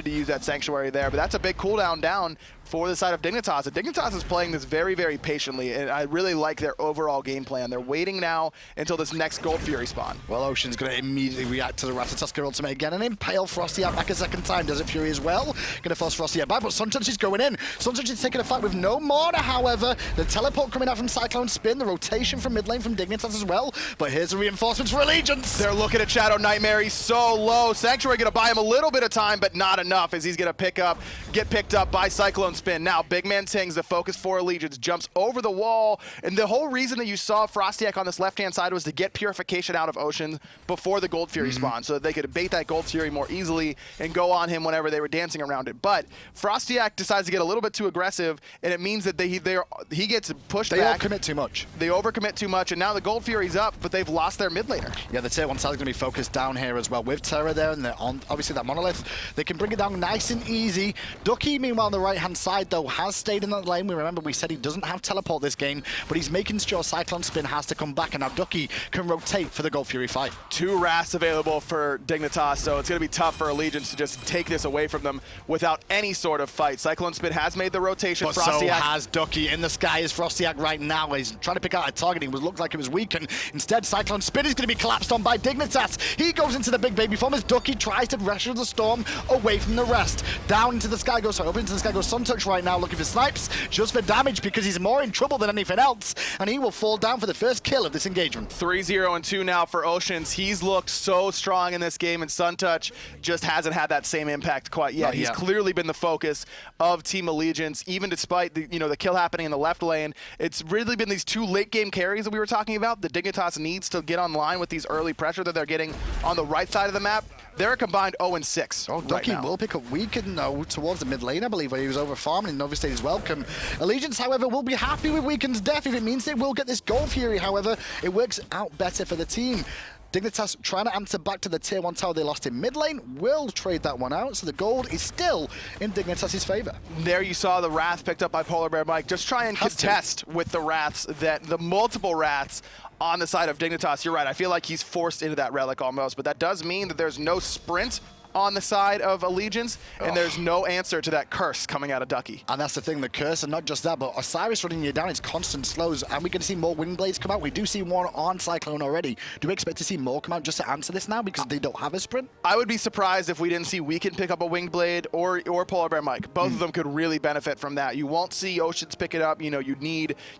use that Sanctuary there, but that's a big cooldown down for the side of Dignitas. Dignitas is playing this very, very patiently, and I really like their overall game plan. They're waiting now until this next Gold Fury spawn. Well, Ocean's going to immediately react to the Ratatoskr ultimate again and impale FrostiaK back a second time. Does it Fury as well? Going to force FrostiaK back, but Suntouch is going in. Suntouch is taking a fight with no mana, however. The teleport coming out from CycloneSpin, the rotation from mid lane from Dignitas as well. But here's the reinforcements for Allegiance. They're looking at ShadowNightmare. He's so low. Sanctuary going to buy him a little bit of time, but not enough, as he's going to get picked up by CycloneSpin. Now, BigManTingz, the focus for Allegiance, jumps over the wall, and the whole reason that you saw FrostiaK on this left-hand side was to get Purification out of Ocean before the Gold Fury spawn, so that they could bait that Gold Fury more easily and go on him whenever they were dancing around it. But FrostiaK decides to get a little bit too aggressive, and it means that he gets pushed back. They all commit too much. They overcommit too much, and now the Gold Fury's up, but they've lost their mid laner. Yeah, the tier 1 side is going to be focused down here as well with Terra there, and they're on obviously that monolith. They can bring it down nice and easy. Ducky, meanwhile, on the right-hand side, side, though, has stayed in that lane. We said he doesn't have teleport this game, but he's making sure CycloneSpin has to come back, and now Ducky can rotate for the Gold Fury fight. 2 wraths available for Dignitas, so it's going to be tough for Allegiance to just take this away from them without any sort of fight. CycloneSpin has made the rotation. But so has Ducky. In the sky is FrostiaK right now. He's trying to pick out a target. It looked like it was weak, and instead CycloneSpin is going to be collapsed on by Dignitas. He goes into the big baby form as Ducky tries to rush the storm away from the rest. Down into the sky goes, up into the sky goes Suntouch right now, looking for snipes, just for damage, because he's more in trouble than anything else, and he will fall down for the first kill of this engagement. 3-0 and 2 now for Oceans. He's looked so strong in this game, and Suntouch just hasn't had that same impact quite yet. He's clearly been the focus of Team Allegiance, even despite the the kill happening in the left lane. It's really been these 2 late game carries that we were talking about. The Dignitas needs to get online with these early pressure that they're getting on the right side of the map. They're a combined 0-6. Oh, Ducky will pick up Weaken, though, towards the mid lane, I believe, where he was over farming and overstayed his welcome. Allegiance, however, will be happy with Weaken's death if it means they will get this Gold Fury. However, it works out better for the team. Dignitas trying to answer back to the tier 1 tower they lost in mid lane, will trade that one out, so the gold is still in Dignitas' favor. There you saw the Wrath picked up by PolarBearMike. Just try and contest with the Wraths, that the multiple Wraths on the side of Dignitas. You're right, I feel like he's forced into that relic almost, but that does mean that there's no sprint on the side of Allegiance, and there's no answer to that curse coming out of Ducky. And that's the thing, the curse, and not just that, but Osiris running you down, it's constant slows, and we're going to see more Wind Blades come out. We do see one on Cyclone already. Do we expect to see more come out just to answer this now, because they don't have a sprint? I would be surprised if we didn't see Weaken pick up a Winged Blade or PolarBearMike. Both of them could really benefit from that. You won't see Oceans pick it up. You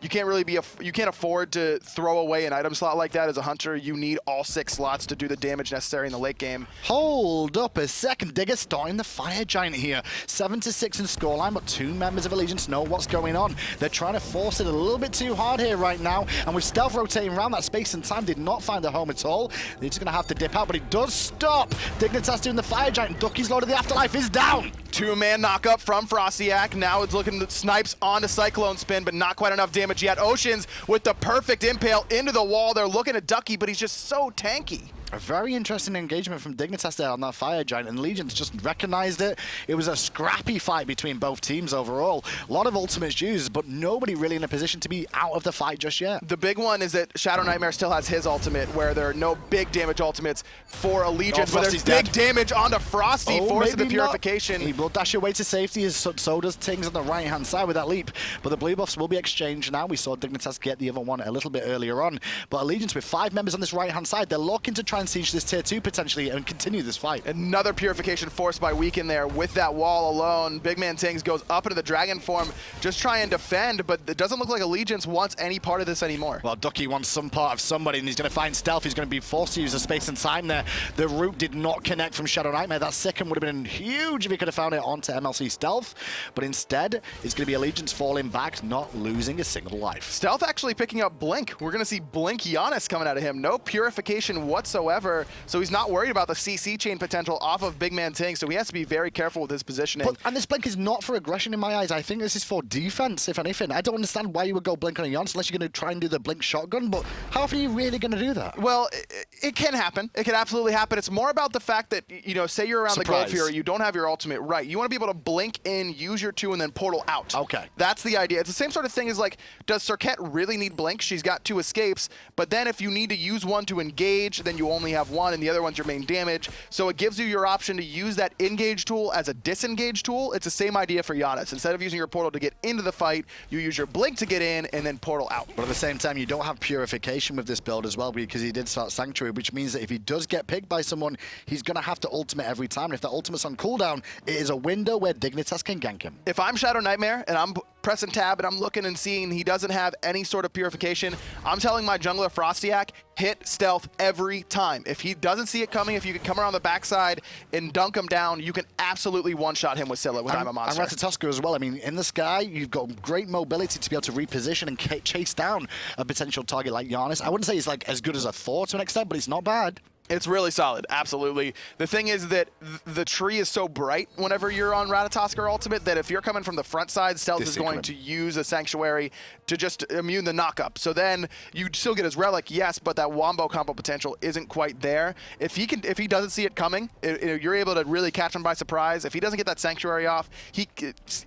can't really you can't afford to throw away an item slot like that as a hunter. You need all 6 slots to do the damage necessary in the late game. Hold up a second, Digger starting the Fire Giant here. 7-6 in scoreline, but 2 members of Allegiance know what's going on. They're trying to force it a little bit too hard here right now, and with Stealth rotating around, that space and time did not find a home at all. They're just going to have to dip out, but it does stop. Dignitas doing the Fire Giant. Ducky's Lord of the Afterlife is down. 2-man knockup from FrostiaK. Now it's looking at snipes onto CycloneSpin, but not quite enough damage yet. Oceans with the perfect impale into the wall. They're looking at Ducky, but he's just so tanky. A very interesting engagement from Dignitas there on that Fire Giant, and Allegiance just recognized it. It was a scrappy fight between both teams overall. A lot of ultimates used, but nobody really in a position to be out of the fight just yet. The big one is that ShadowNightmare still has his ultimate, where there are no big damage ultimates for Allegiance, but there's big damage onto Frosty, forcing the purification. He will dash away to safety, as so does Tingz on the right-hand side with that leap, but the blue buffs will be exchanged now. We saw Dignitas get the other one a little bit earlier on, but Allegiance with 5 members on this right-hand side, they're looking to try and siege this tier 2 potentially and continue this fight. Another purification forced by Weaken there with that wall alone. BigManTingz goes up into the dragon form, just try and defend, but it doesn't look like Allegiance wants any part of this anymore. Well, Ducky wants some part of somebody, and he's going to find Stealth. He's going to be forced to use the space and time there. The root did not connect from ShadowNightmare. That second would have been huge if he could have found it onto MLC Stealth, but instead it's going to be Allegiance falling back, not losing a single life. Stealth actually picking up Blink. We're going to see Blink Janus coming out of him. No purification whatsoever. So he's not worried about the CC chain potential off of BigManTingz, so he has to be very careful with his positioning. And this Blink is not for aggression in my eyes. I think this is for defense, if anything. I don't understand why you would go Blink on a Janus unless you're going to try and do the Blink shotgun, but how often are you really going to do that? Well, it can happen. It can absolutely happen. It's more about the fact that, say you're around the Gold Fury, you don't have your ultimate right. You want to be able to blink in, use your 2, and then portal out. Okay. That's the idea. It's the same sort of thing as, like, does Serket really need Blink? She's got 2 escapes, but then if you need to use one to engage, then you only have 1, and the other one's your main damage. So it gives you your option to use that engage tool as a disengage tool. It's the same idea for Janus. Instead of using your portal to get into the fight, you use your blink to get in and then portal out. But at the same time, you don't have purification with this build as well, because he did start Sanctuary, which means that if he does get picked by someone, he's going to have to ultimate every time. And if that ultimate's on cooldown, it is a window where Dignitas can gank him. If I'm ShadowNightmare and I'm pressing tab and I'm looking and seeing he doesn't have any sort of purification, I'm telling my jungler FrostiaK, hit stealth every time. If he doesn't see it coming, if you can come around the backside and dunk him down, you can absolutely one-shot him with Scylla with I'm a Monster. And Ratatoskr as well. I mean, in the sky, you've got great mobility to be able to reposition and chase down a potential target like Janus. I wouldn't say he's like as good as a Thor to an extent, but it's not bad. It's really solid, absolutely. The thing is that the tree is so bright whenever you're on Ratatoskr Ultimate that if you're coming from the front side, Stealth is going to use a Sanctuary to just immune the knockup. So then you still get his Relic, yes, but that Wombo combo potential isn't quite there. If he doesn't see it coming, you're able to really catch him by surprise. If he doesn't get that Sanctuary off,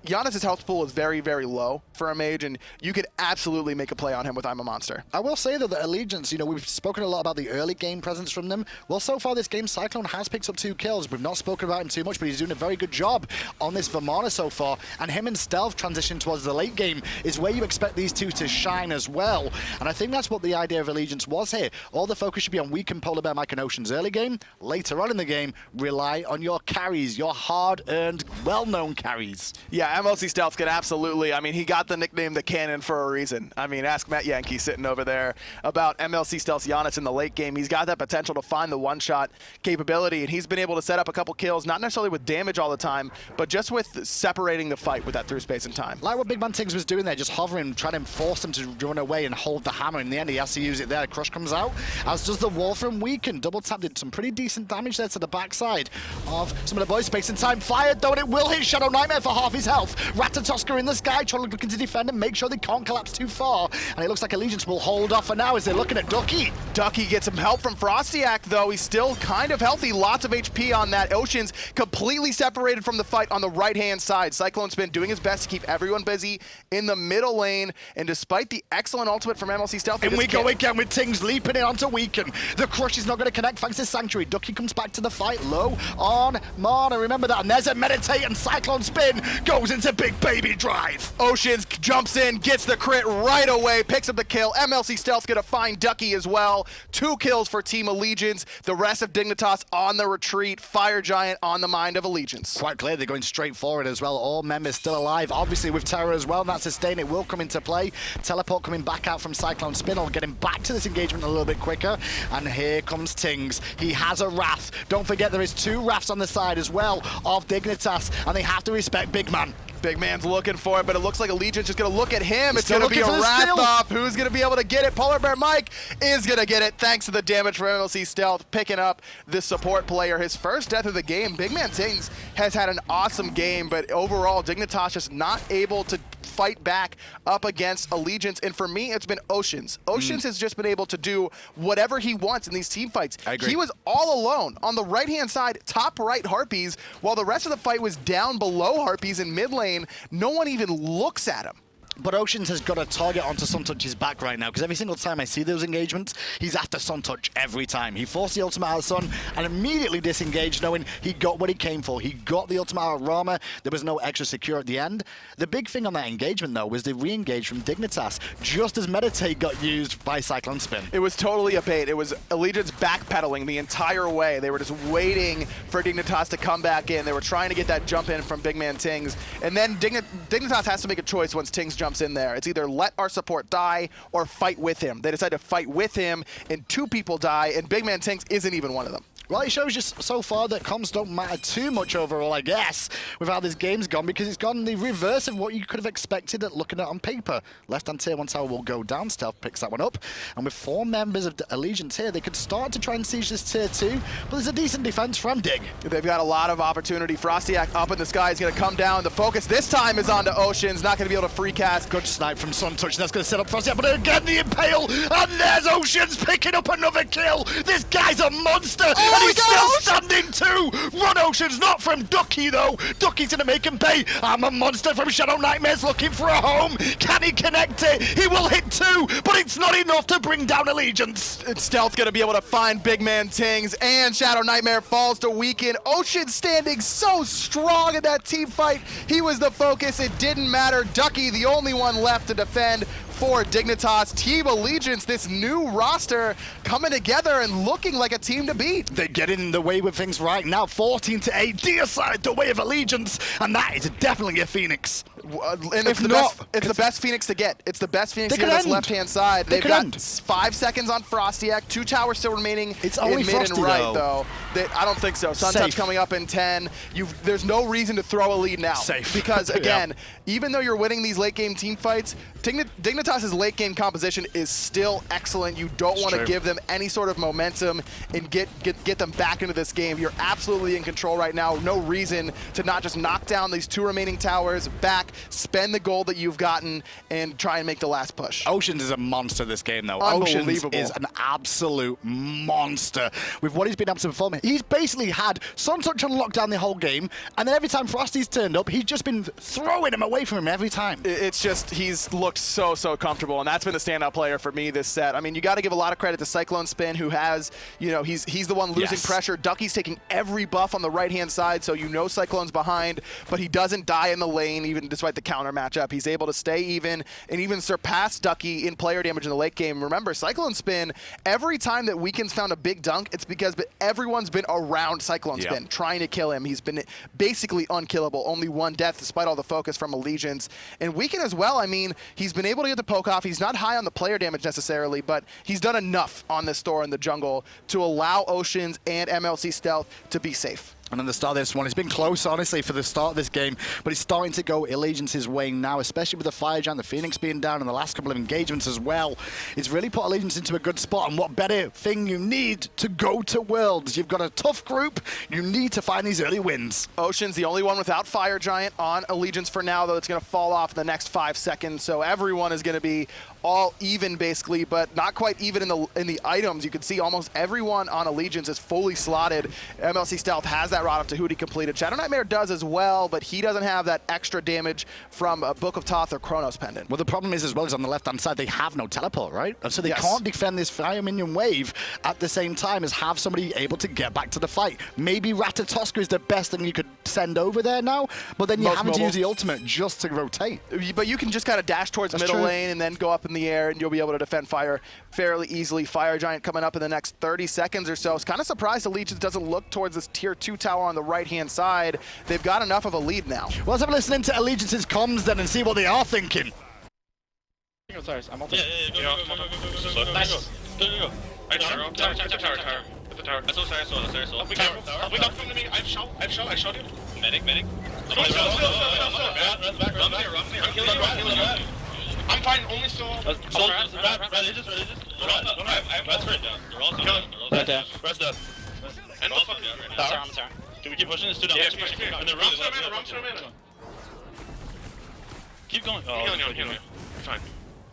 Janus' health pool is very, very low for a mage, and you could absolutely make a play on him with I'm a Monster. I will say, though, that Allegiance, we've spoken a lot about the early game presence from them. Well, so far this game, Cyclone has picked up 2 kills. We've not spoken about him too much, but he's doing a very good job on this Vamana so far. And him and Stealth transition towards the late game is where you expect these two to shine as well. And I think that's what the idea of Allegiance was here. All the focus should be on weaken PolarBearMike and Ocean's early game. Later on in the game, rely on your carries, your hard-earned, well-known carries. Yeah, MLC Stealth can absolutely, he got the nickname the Cannon for a reason. Ask Matt Yankee sitting over there about MLC Stealth's Janus in the late game. He's got that potential to find the one-shot capability, and he's been able to set up a couple kills, not necessarily with damage all the time, but just with separating the fight with that through space and time. Like what BigManTingz was doing there, just hovering, trying to force them to run away and hold the hammer. In the end, he has to use it there. Crush comes out, as does the wall from Weaken. Double tap did some pretty decent damage there to the backside of some of the boys. Space and time fired, though, and it will hit ShadowNightmare for half his health. Ratatoskr in the sky, trying to look to defend and make sure they can't collapse too far. And it looks like Allegiance will hold off for now as they're looking at Ducky. Ducky gets some help from FrostiaK, though. He's still kind of healthy. Lots of HP on that. Ocean's completely separated from the fight on the right-hand side. CycloneSpin doing his best to keep everyone busy in the middle lane. And despite the excellent ultimate from MLC Stealth... And we go again with Tingz leaping in onto Weaken. The crush is not going to connect thanks to Sanctuary. Ducky comes back to the fight low on Mana. Remember that. And there's a Meditate, and CycloneSpin goes into big baby drive. Oceans jumps in, gets the crit right away, picks up the kill. MLC Stealth going to find Ducky as well. 2 kills for Team Allegiance. The rest of Dignitas on the retreat. Fire Giant on the mind of Allegiance. Quite clear they're going straight forward as well. All members still alive. Obviously with Terra as well. That sustain, it will come into play. Teleport coming back out from CycloneSpin. Will get him back to this engagement a little bit quicker. And here comes Tingz. He has a Wrath. Don't forget there is 2 Wraths on the side as well of Dignitas. And they have to respect Big Man. Big Man's looking for it, but it looks like Allegiance is going to look at him. It's going to be a Wrath off. Who's going to be able to get it? PolarBearMike is going to get it thanks to the damage from MLC Stealth, picking up the support player. His first death of the game. BigManTingz has had an awesome game, but overall, Dignitas just not able to fight back up against Allegiance. And for me, it's been Oceans. Oceans has just been able to do whatever he wants in these team fights. I agree. He was all alone on the right-hand side, top right Harpies, while the rest of the fight was down below Harpies in mid lane. No one even looks at him. But Oceans has got a target onto Suntouch's back right now, because every single time I see those engagements, he's after Suntouch every time. He forced the ultimate out of Sun and immediately disengaged, knowing he got what he came for. He got the ultimate out of Rama. There was no extra secure at the end. The big thing on that engagement, though, was the re-engage from Dignitas, just as Meditate got used by CycloneSpin. It was totally a bait. It was Allegiance backpedaling the entire way. They were just waiting for Dignitas to come back in. They were trying to get that jump in from BigManTingz. And then Dignitas has to make a choice once Tingz jumps in there. It's either let our support die or fight with him. They decide to fight with him, and 2 people die, and BigManTingz isn't even one of them. Well, it shows you so far that comms don't matter too much overall, I guess, with how this game's gone, because it's gone the reverse of what you could have expected at looking at on paper. Left-hand tier 1 tower will go down. Stealth picks that one up. And with 4 members of Allegiance here, they could start to try and siege this tier 2, but there's a decent defense from Dig. They've got a lot of opportunity. FrostiaK up in the sky is going to come down. The focus this time is onto Oceans. Not going to be able to free cast. Good snipe from Suntouch. That's going to set up FrostiaK, but again the Impale, and there's Oceans picking up another kill. This guy's a monster, and he's still standing too. Run, Oceans, not from Ducky though. Ducky's going to make him pay. I'm a monster from ShadowNightmare's looking for a home. Can he connect it? He will hit 2, but it's not enough to bring down Allegiance. It's Stealth going to be able to find BigManTingz, and ShadowNightmare falls to Weaken. Oceans standing so strong in that team fight. He was the focus. It didn't matter. Ducky, the only one left to defend for Dignitas. Team Allegiance, this new roster coming together and looking like a team to beat. They're getting in the way with things right now. 14-8, deicide the way of Allegiance, and that is definitely a Phoenix. And it's the best Phoenix to get. It's the best Phoenix to get on this left-hand side. They've got 5 seconds on FrostiaK, 2 towers still remaining. It's only in mid Frosty, and right, though. I don't think so. Suntouch coming up in 10. There's no reason to throw a lead now. Safe. Because, again, even though you're winning these late-game team fights, Dignitas' late-game composition is still excellent. You don't want to give them any sort of momentum and get them back into this game. You're absolutely in control right now. No reason to not just knock down these 2 remaining towers, back, spend the gold that you've gotten, and try and make the last push. Oceans is a monster this game, though. Unbelievable. Oceans is an absolute monster. With what he's been able to perform, he's basically had Suntouch on lockdown the whole game, and then every time Frosty's turned up, he's just been throwing him away from him every time. It's just, he's looked so comfortable, and that's been the standout player for me this set. I mean, you got to give a lot of credit to CycloneSpin, who has, he's the one losing pressure. Ducky's taking every buff on the right-hand side, so Cyclone's behind, but he doesn't die in the lane, even despite the counter matchup. He's able to stay even and even surpass Ducky in player damage in the late game. Remember, CycloneSpin, every time that Weekend's found a big dunk, it's because everyone's been around CycloneSpin trying to kill him. He's been basically unkillable. Only 1 death despite all the focus from Allegiance. And Weekend as well, I mean, he's been able to get the poke off. He's not high on the player damage necessarily, but he's done enough on this Thor in the jungle to allow Oceans and MLC Stealth to be safe. And then the start of this one, it's been close, honestly, for the start of this game, but it's starting to go Allegiance's way now, especially with the Fire Giant, the Phoenix being down, and the last couple of engagements as well. It's really put Allegiance into a good spot, and what better thing you need to go to Worlds? You've got a tough group, you need to find these early wins. Ocean's the only one without Fire Giant on Allegiance for now, though it's going to fall off in the next 5 seconds, so everyone is going to be all even basically, but not quite even in the items. You can see almost everyone on Allegiance is fully slotted. MLC Stealth has that rod up to Hootie completed. ShadowNightmare does as well, but he doesn't have that extra damage from Book of Thoth or Chronos Pendant. Well, the problem is as well is on the left-hand side, they have no teleport, right? And so they can't defend this Fire Minion wave at the same time as have somebody able to get back to the fight. Maybe Ratatoskr is the best thing you could send over there now, but then you're having to use the ultimate just to rotate. But you can just kind of dash towards middle lane and then go up in the air, and you'll be able to defend fire fairly easily. Fire Giant coming up in the next 30 seconds or so. I was kind of surprised Allegiance doesn't look towards this tier 2 tower on the right-hand side. They've got enough of a lead now. Well, let's have a listen into Allegiance's comms then and see what they are thinking. Nice. Go. Tower. I saw. We got from me. I've shot you. Medic. Run. I'm fine, only so. Rest right down. They're all down. Rest up. And no fucking Tower. Can we keep pushing? It's 2 down. Yeah, and the Run. Keep going. Oh, healing. Fine.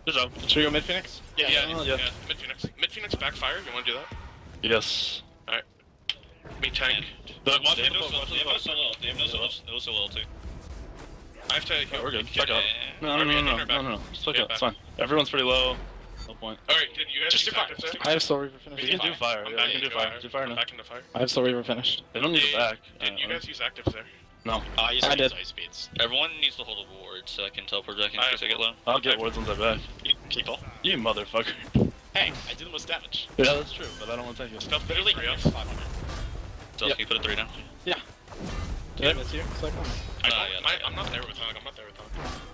Good job. Should we go mid Phoenix? Yeah. Mid Phoenix. Mid Pheonix backfire. You want to do that? Yes. Alright. Me tank. They have no so little too. I have to heal. We're good. Fuck up. No. It's fine. Everyone's pretty low. No point. Alright, did you guys just do fire? I have Soul Reaver finished. We can do fire. We can do fire. Do fire now. Back into fire. I have Soul Reaver finished. They don't need it back. Did you guys use actives there? No. I did. Speeds. Everyone needs to hold a ward so I can teleport back in case I get low. I'll get wards once I'm back. Keep all. You motherfucker. Hey, I did the most damage. Yeah, that's true, but I don't want to take it. Stuff literally 500. So can you put a 3 down? Yeah. Did I miss you? I'm not there with Hog.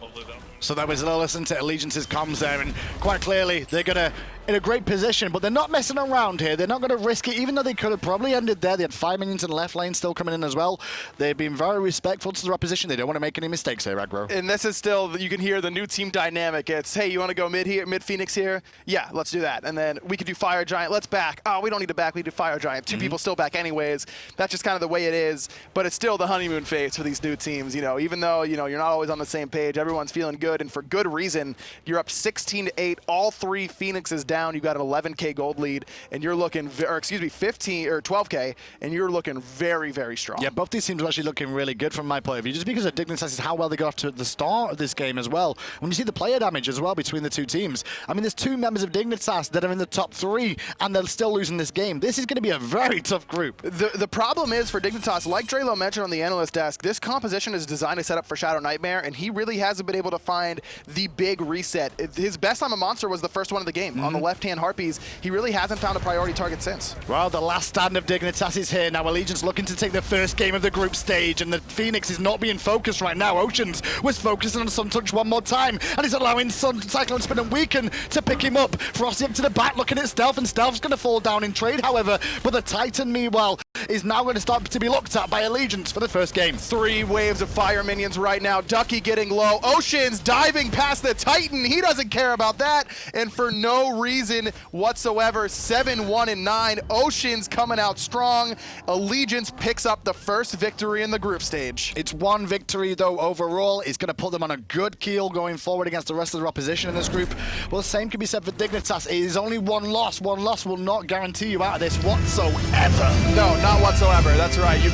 Hopefully though. So that was a little listen to Allegiance's comms there, and quite clearly they're gonna in a great position, but they're not messing around here. They're not gonna risk it, even though they could have probably ended there. They had 5 minions in the left lane still coming in as well. They've been very respectful to their opposition. They don't want to make any mistakes here, Aggro. And this is still, you can hear the new team dynamic. It's, hey, you want to go mid here, mid Phoenix here? Yeah, let's do that. And then we could do Fire Giant. Let's back. Oh, we don't need to back. We do Fire Giant. 2 people still back anyways. That's just kind of the way it is. But it's still the honeymoon phase for these new teams. Even though you're not always on the same page, everyone's feeling good, and for good reason. You're up 16-8. All 3 Phoenixes down. You got an 11K gold lead, and you're looking, 15 or 12K, and you're looking very, very strong. Yeah, both these teams are actually looking really good from my point of view, just because of Dignitas is how well they got off to the start of this game as well. When you see the player damage as well between the 2 teams, I mean, there's 2 members of Dignitas that are in the top 3, and they're still losing this game. This is going to be a very tough group. The problem is for Dignitas, like Drelo mentioned on the analyst desk, this composition opposition is designed to set up for ShadowNightmare, and he really hasn't been able to find the big reset. His best time a monster was the first one of the game. On the left-hand Harpies, he really hasn't found a priority target since. Well, the last stand of Dignitas is here. Now Allegiance looking to take the first game of the group stage, and the Phoenix is not being focused right now. Oceans was focusing on Suntouch one more time, and he's allowing CycloneSpin and Weaken to pick him up. FrostiaK to the back looking at Stealth, and Stealth's going to fall down in trade, however, but the Titan, meanwhile, is now going to start to be looked at by Allegiance for the first game. 3 waves of fire minions right now. Ducky getting low. Oceans diving past the Titan. He doesn't care about that, and for no reason whatsoever. 7-1-9. Oceans coming out strong. Allegiance picks up the first victory in the group stage. It's one victory, though, overall. It's going to put them on a good keel going forward against the rest of their opposition in this group. Well, the same can be said for Dignitas. It is only one loss. One loss will not guarantee you out of this whatsoever. No, not whatsoever. That's right. You've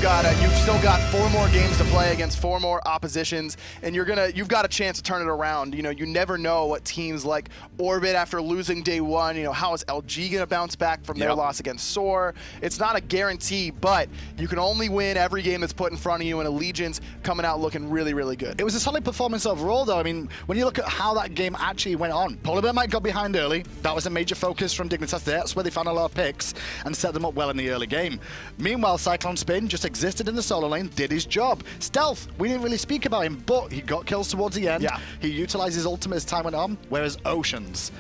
still got 4 more games to play against 4 more oppositions, and you've got a chance to turn it around. You know, you never know what teams like Orbit, after losing day 1, you know, how is LG going to bounce back from their loss against Soar? It's not a guarantee, but you can only win every game that's put in front of you, and Allegiance coming out looking really, really good. It was a solid performance overall, though. I mean, when you look at how that game actually went on, PolarBearMike got behind early. That was a major focus from Dignitas there. That's where they found a lot of picks and set them up well in the early game. Meanwhile, CycloneSpin just existed in the solo lane, did his job. Stealth, we didn't really speak about him, but he got kills towards the end. Yeah. He utilized his ultimate as time went on, whereas Oceans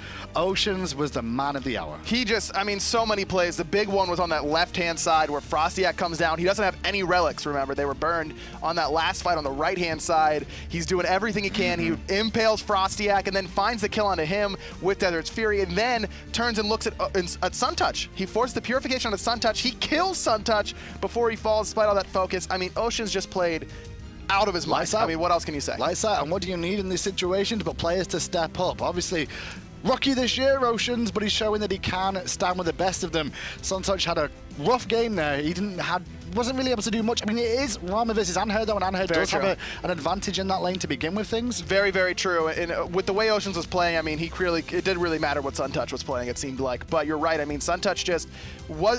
was the man of the hour. He just, I mean, so many plays. The big one was on that left-hand side where FrostiaK comes down. He doesn't have any relics, remember. They were burned on that last fight on the right-hand side. He's doing everything he can. He impales FrostiaK and then finds the kill onto him with Desert's Fury, and then turns and looks at Suntouch. He forced the purification on Suntouch. He kills Suntouch before he falls despite all that focus. I mean, Oceans just played out of his mind. I mean, what else can you say? Lights out, and what do you need in these situations but players to step up? Obviously, rookie this year, Oceans, but he's showing that he can stand with the best of them. Suntouch had a rough game there. He wasn't really able to do much. I mean, it is Rama versus Anhur, though, and Anhur does have an advantage in that lane to begin with things. Very, very true. And with the way Oceans was playing, I mean, it didn't really matter what Suntouch was playing, it seemed like. But you're right. I mean, Suntouch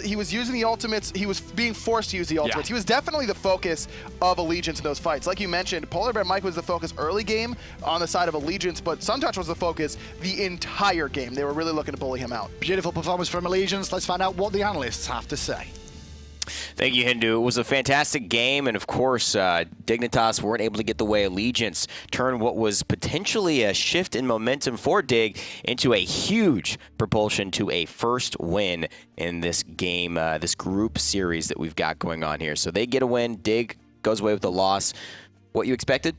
he was using the ultimates. He was being forced to use the ultimates. He was definitely the focus of Allegiance in those fights. Like you mentioned, PolarBearMike was the focus early game on the side of Allegiance, but Suntouch was the focus the entire game. They were really looking to bully him out. Beautiful performance from Allegiance. Let's find out what the analysts have to say. Thank you, Hindu. It was a fantastic game, and of course, Dignitas weren't able to get the way Allegiance turned what was potentially a shift in momentum for Dig into a huge propulsion to a first win in this game, this group series that we've got going on here. So they get a win. Dig goes away with a loss. What you expected?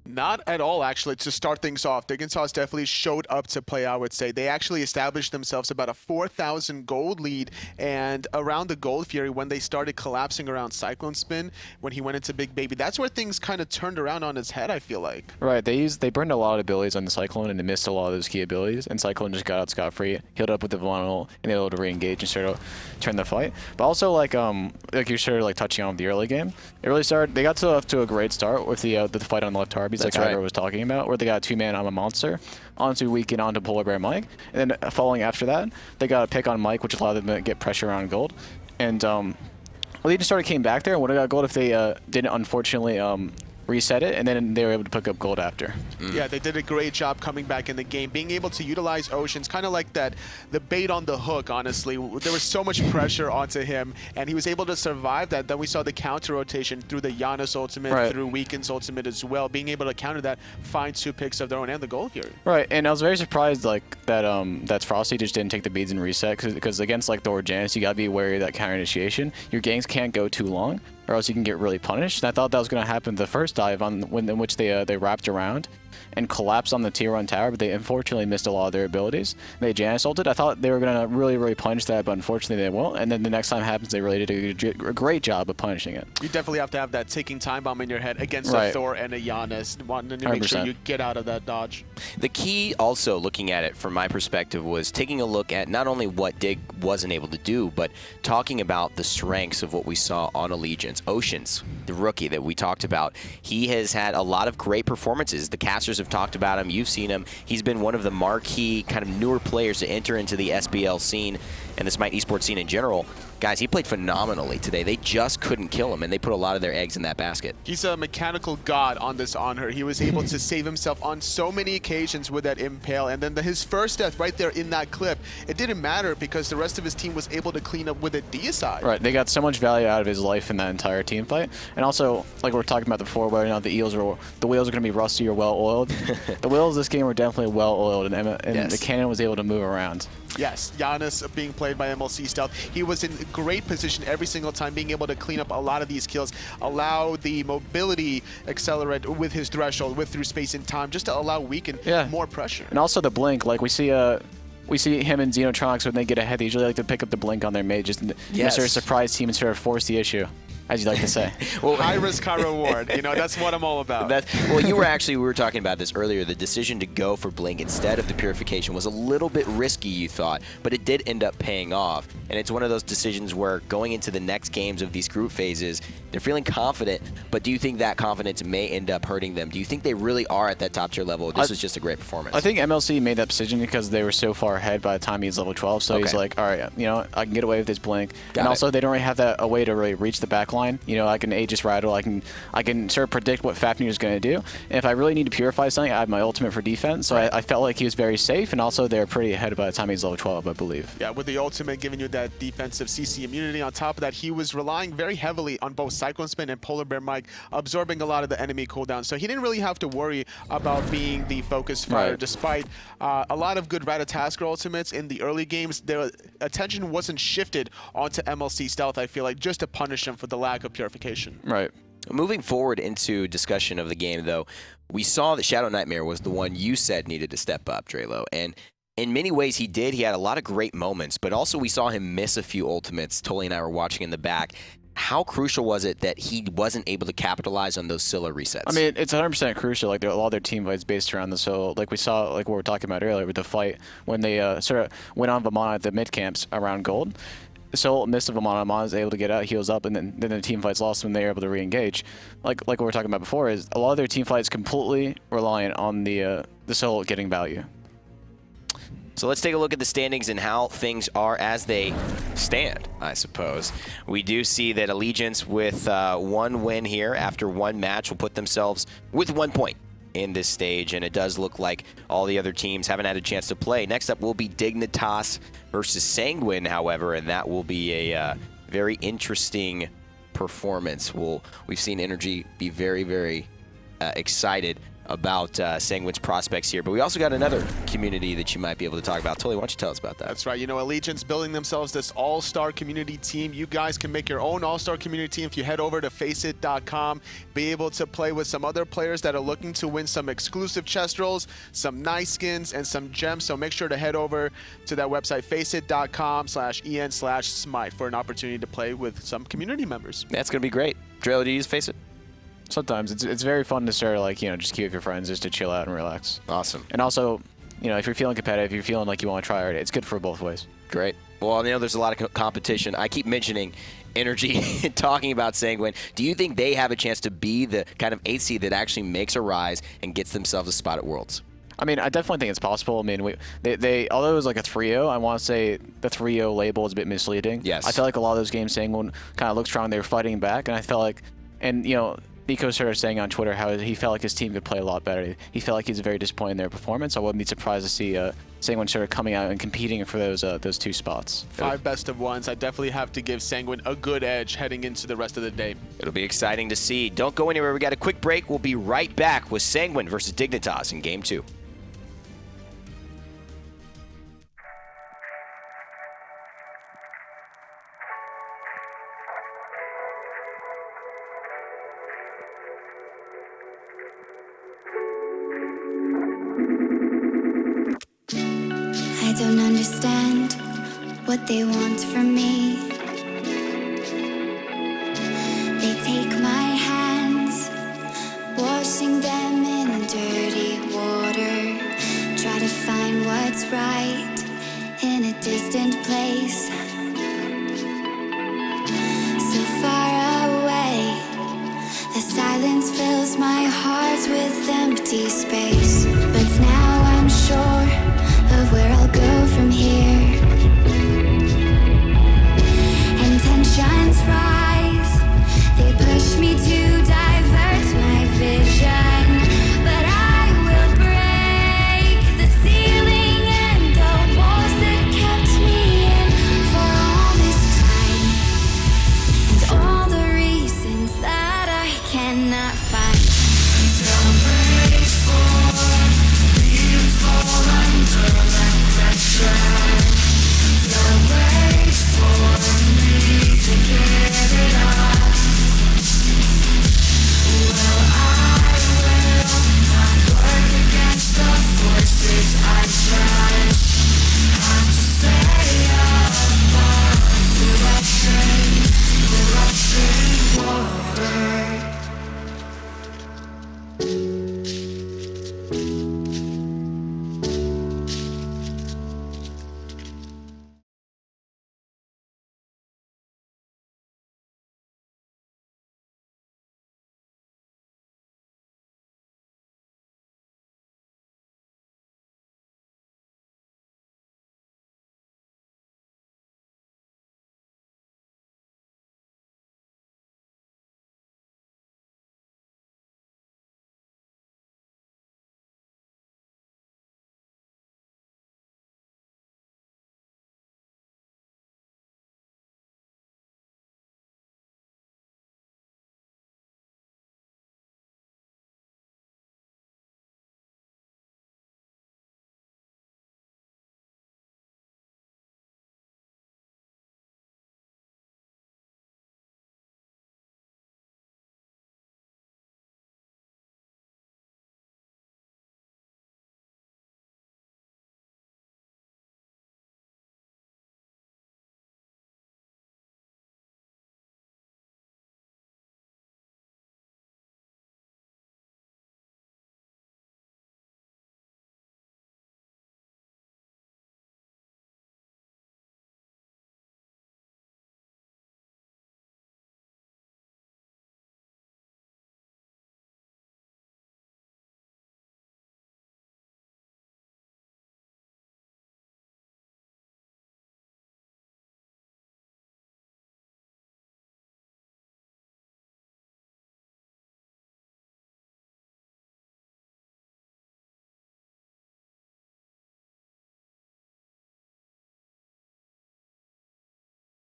Not at all, actually. To start things off, Dignitas definitely showed up to play, I would say. They actually established themselves about a 4,000 gold lead, and around the Gold Fury, when they started collapsing around CycloneSpin, when he went into Big Baby, that's where things kind of turned around on his head, I feel like. Right, they burned a lot of abilities on the Cyclone, and they missed a lot of those key abilities, and Cyclone just got out scot-free, healed up with the Vamana, and able to re-engage and sort of turn the fight. But also, like you started like touching on the early game, it really started, they got to a great start with the fight on the left Harpies, like I was talking about, where they got 2-man on a monster, onto Weaken, onto PolarBearMike, and then following after that, they got a pick on Mike, which allowed them to get pressure around gold. And they just came back there and would have got gold if they didn't, unfortunately, reset it, and then they were able to pick up gold after. Yeah, they did a great job coming back in the game, being able to utilize Oceans, kind of like the bait on the hook, honestly. There was so much pressure onto him, and he was able to survive that. Then we saw the counter rotation through the Janus ultimate, through Weaken's ultimate as well, being able to counter that, find 2 picks of their own and the gold here. Right, and I was very surprised that that Frosty just didn't take the beads and reset, because against like Thor or Janus, you gotta be wary of that counter initiation. Your ganks can't go too long, or else you can get really punished. And I thought that was going to happen the first dive in which they wrapped around and collapsed on the tier 1 tower, but they unfortunately missed a lot of their abilities. They Janus ulted. I thought they were going to really, really punish that, but unfortunately they won't. And then the next time it happens, they really did a great job of punishing it. You definitely have to have that ticking time bomb in your head against a Thor and a Janus, wanting to make 100%. Sure you get out of that dodge. The key also, looking at it from my perspective, was taking a look at not only what Dig wasn't able to do, but talking about the strengths of what we saw on Allegiance. Oceans, the rookie that we talked about, he has had a lot of great performances. The casters have talked about him. You've seen him. He's been one of the marquee kind of newer players to enter into the SBL scene. and the Smite esports scene in general, guys, he played phenomenally today. They just couldn't kill him, and they put a lot of their eggs in that basket. He's a mechanical god on this Anhur. He was able to save himself on so many occasions with that impale, and then his first death right there in that clip, it didn't matter because the rest of his team was able to clean up with a deicide. Right, they got so much value out of his life in that entire team fight. And also, like we were talking about before, whether or not the wheels are going to be rusty or well-oiled. The wheels this game were definitely well-oiled, and the cannon was able to move around. Yes, Janus being played by MLC Stealth. He was in great position every single time, being able to clean up a lot of these kills, allow the mobility accelerate with his threshold, with through space and time, just to allow weaken more pressure. And also the blink, like we see him and Xenotronics when they get ahead, they usually like to pick up the blink on their mages and sort of surprise team and sort of force the issue, as you like to say. Well, high risk, high reward. You know, that's what I'm all about. Well, we were talking about this earlier. The decision to go for Blink instead of the Purification was a little bit risky, you thought, but it did end up paying off. And it's one of those decisions where going into the next games of these group phases, they're feeling confident, but do you think that confidence may end up hurting them? Do you think they really are at that top tier level? This was just a great performance. I think MLC made that decision because they were so far ahead by the time he's level 12. So he's like, all right, you know, I can get away with this Blink. And also, they don't really have a way to really reach the back line. You know, I can Aegis Rattle. I can sort of predict what Fafnir is going to do. And if I really need to purify something, I have my ultimate for defense. So I felt like he was very safe. And also, they're pretty ahead by the time he's level 12, I believe. Yeah, with the ultimate giving you that defensive CC immunity. On top of that, he was relying very heavily on both CycloneSpin and PolarBearMike, absorbing a lot of the enemy cooldown. So he didn't really have to worry about being the focus fire, despite a lot of good Ratatoskr ultimates in the early games. Their attention wasn't shifted onto MLC Stealth, I feel like, just to punish him for the lack of purification. Right. Moving forward into discussion of the game, though, we saw that ShadowNightmare was the one you said needed to step up, Drelo, and in many ways he did. He had a lot of great moments, but also we saw him miss a few ultimates. Tully and I were watching in the back. How crucial was it that he wasn't able to capitalize on those Scylla resets? I mean, it's 100% crucial. Like, a lot of their team fights based around the Scylla. Like we saw, like what we were talking about earlier with the fight when they sort of went on Vamana at the mid camps around gold. So missed of Vamana was able to get out, heals up, and then the team fights lost when they were able to re-engage. Like what we were talking about before, is a lot of their team fights completely reliant on the Scylla getting value. So let's take a look at the standings and how things are as they stand, I suppose. We do see that Allegiance with one win here after one match will put themselves with 1 point in this stage, and it does look like all the other teams haven't had a chance to play. Next up will be Dignitas versus Sanguine, however, and that will be a very interesting performance. We've seen Energy be very, very excited about Sanguine's prospects here, but we also got another community that you might be able to talk about. Tully, why don't you tell us about that? That's right. You know, Allegiance building themselves this all-star community team. You guys can make your own all-star community team if you head over to faceit.com, be able to play with some other players that are looking to win some exclusive chest rolls, some nice skins, and some gems. So make sure to head over to that website, faceit.com/en/smite, for an opportunity to play with some community members. That's going to be great. Drelo, do you use Faceit? Sometimes it's very fun to sort of, like, you know, just keep with your friends, just to chill out and relax. Awesome. And also, you know, if you're feeling competitive, if you're feeling like you want to try hard, it's good for both ways. Great. Well, I know there's a lot of competition. I keep mentioning Energy and talking about Sanguine. Do you think they have a chance to be the kind of 8th seed that actually makes a rise and gets themselves a spot at Worlds? I mean, I definitely think it's possible. I mean, they although it was like a 3-0, I want to say the 3-0 label is a bit misleading. Yes. I feel like a lot of those games, Sanguine kind of looked strong. They were fighting back, and I felt like, and, you know, Nico started saying on Twitter how he felt like his team could play a lot better. He felt like he's very disappointed in their performance. I wouldn't be surprised to see Sanguine sort of coming out and competing for those 2 spots. 5 best of ones. I definitely have to give Sanguine a good edge heading into the rest of the day. It'll be exciting to see. Don't go anywhere. We got a quick break. We'll be right back with Sanguine versus Dignitas in Game 2. I don't understand what they want from me. They take my hands, washing them in dirty water. Try to find what's right in a distant place. So far away, the silence fills my heart with empty space.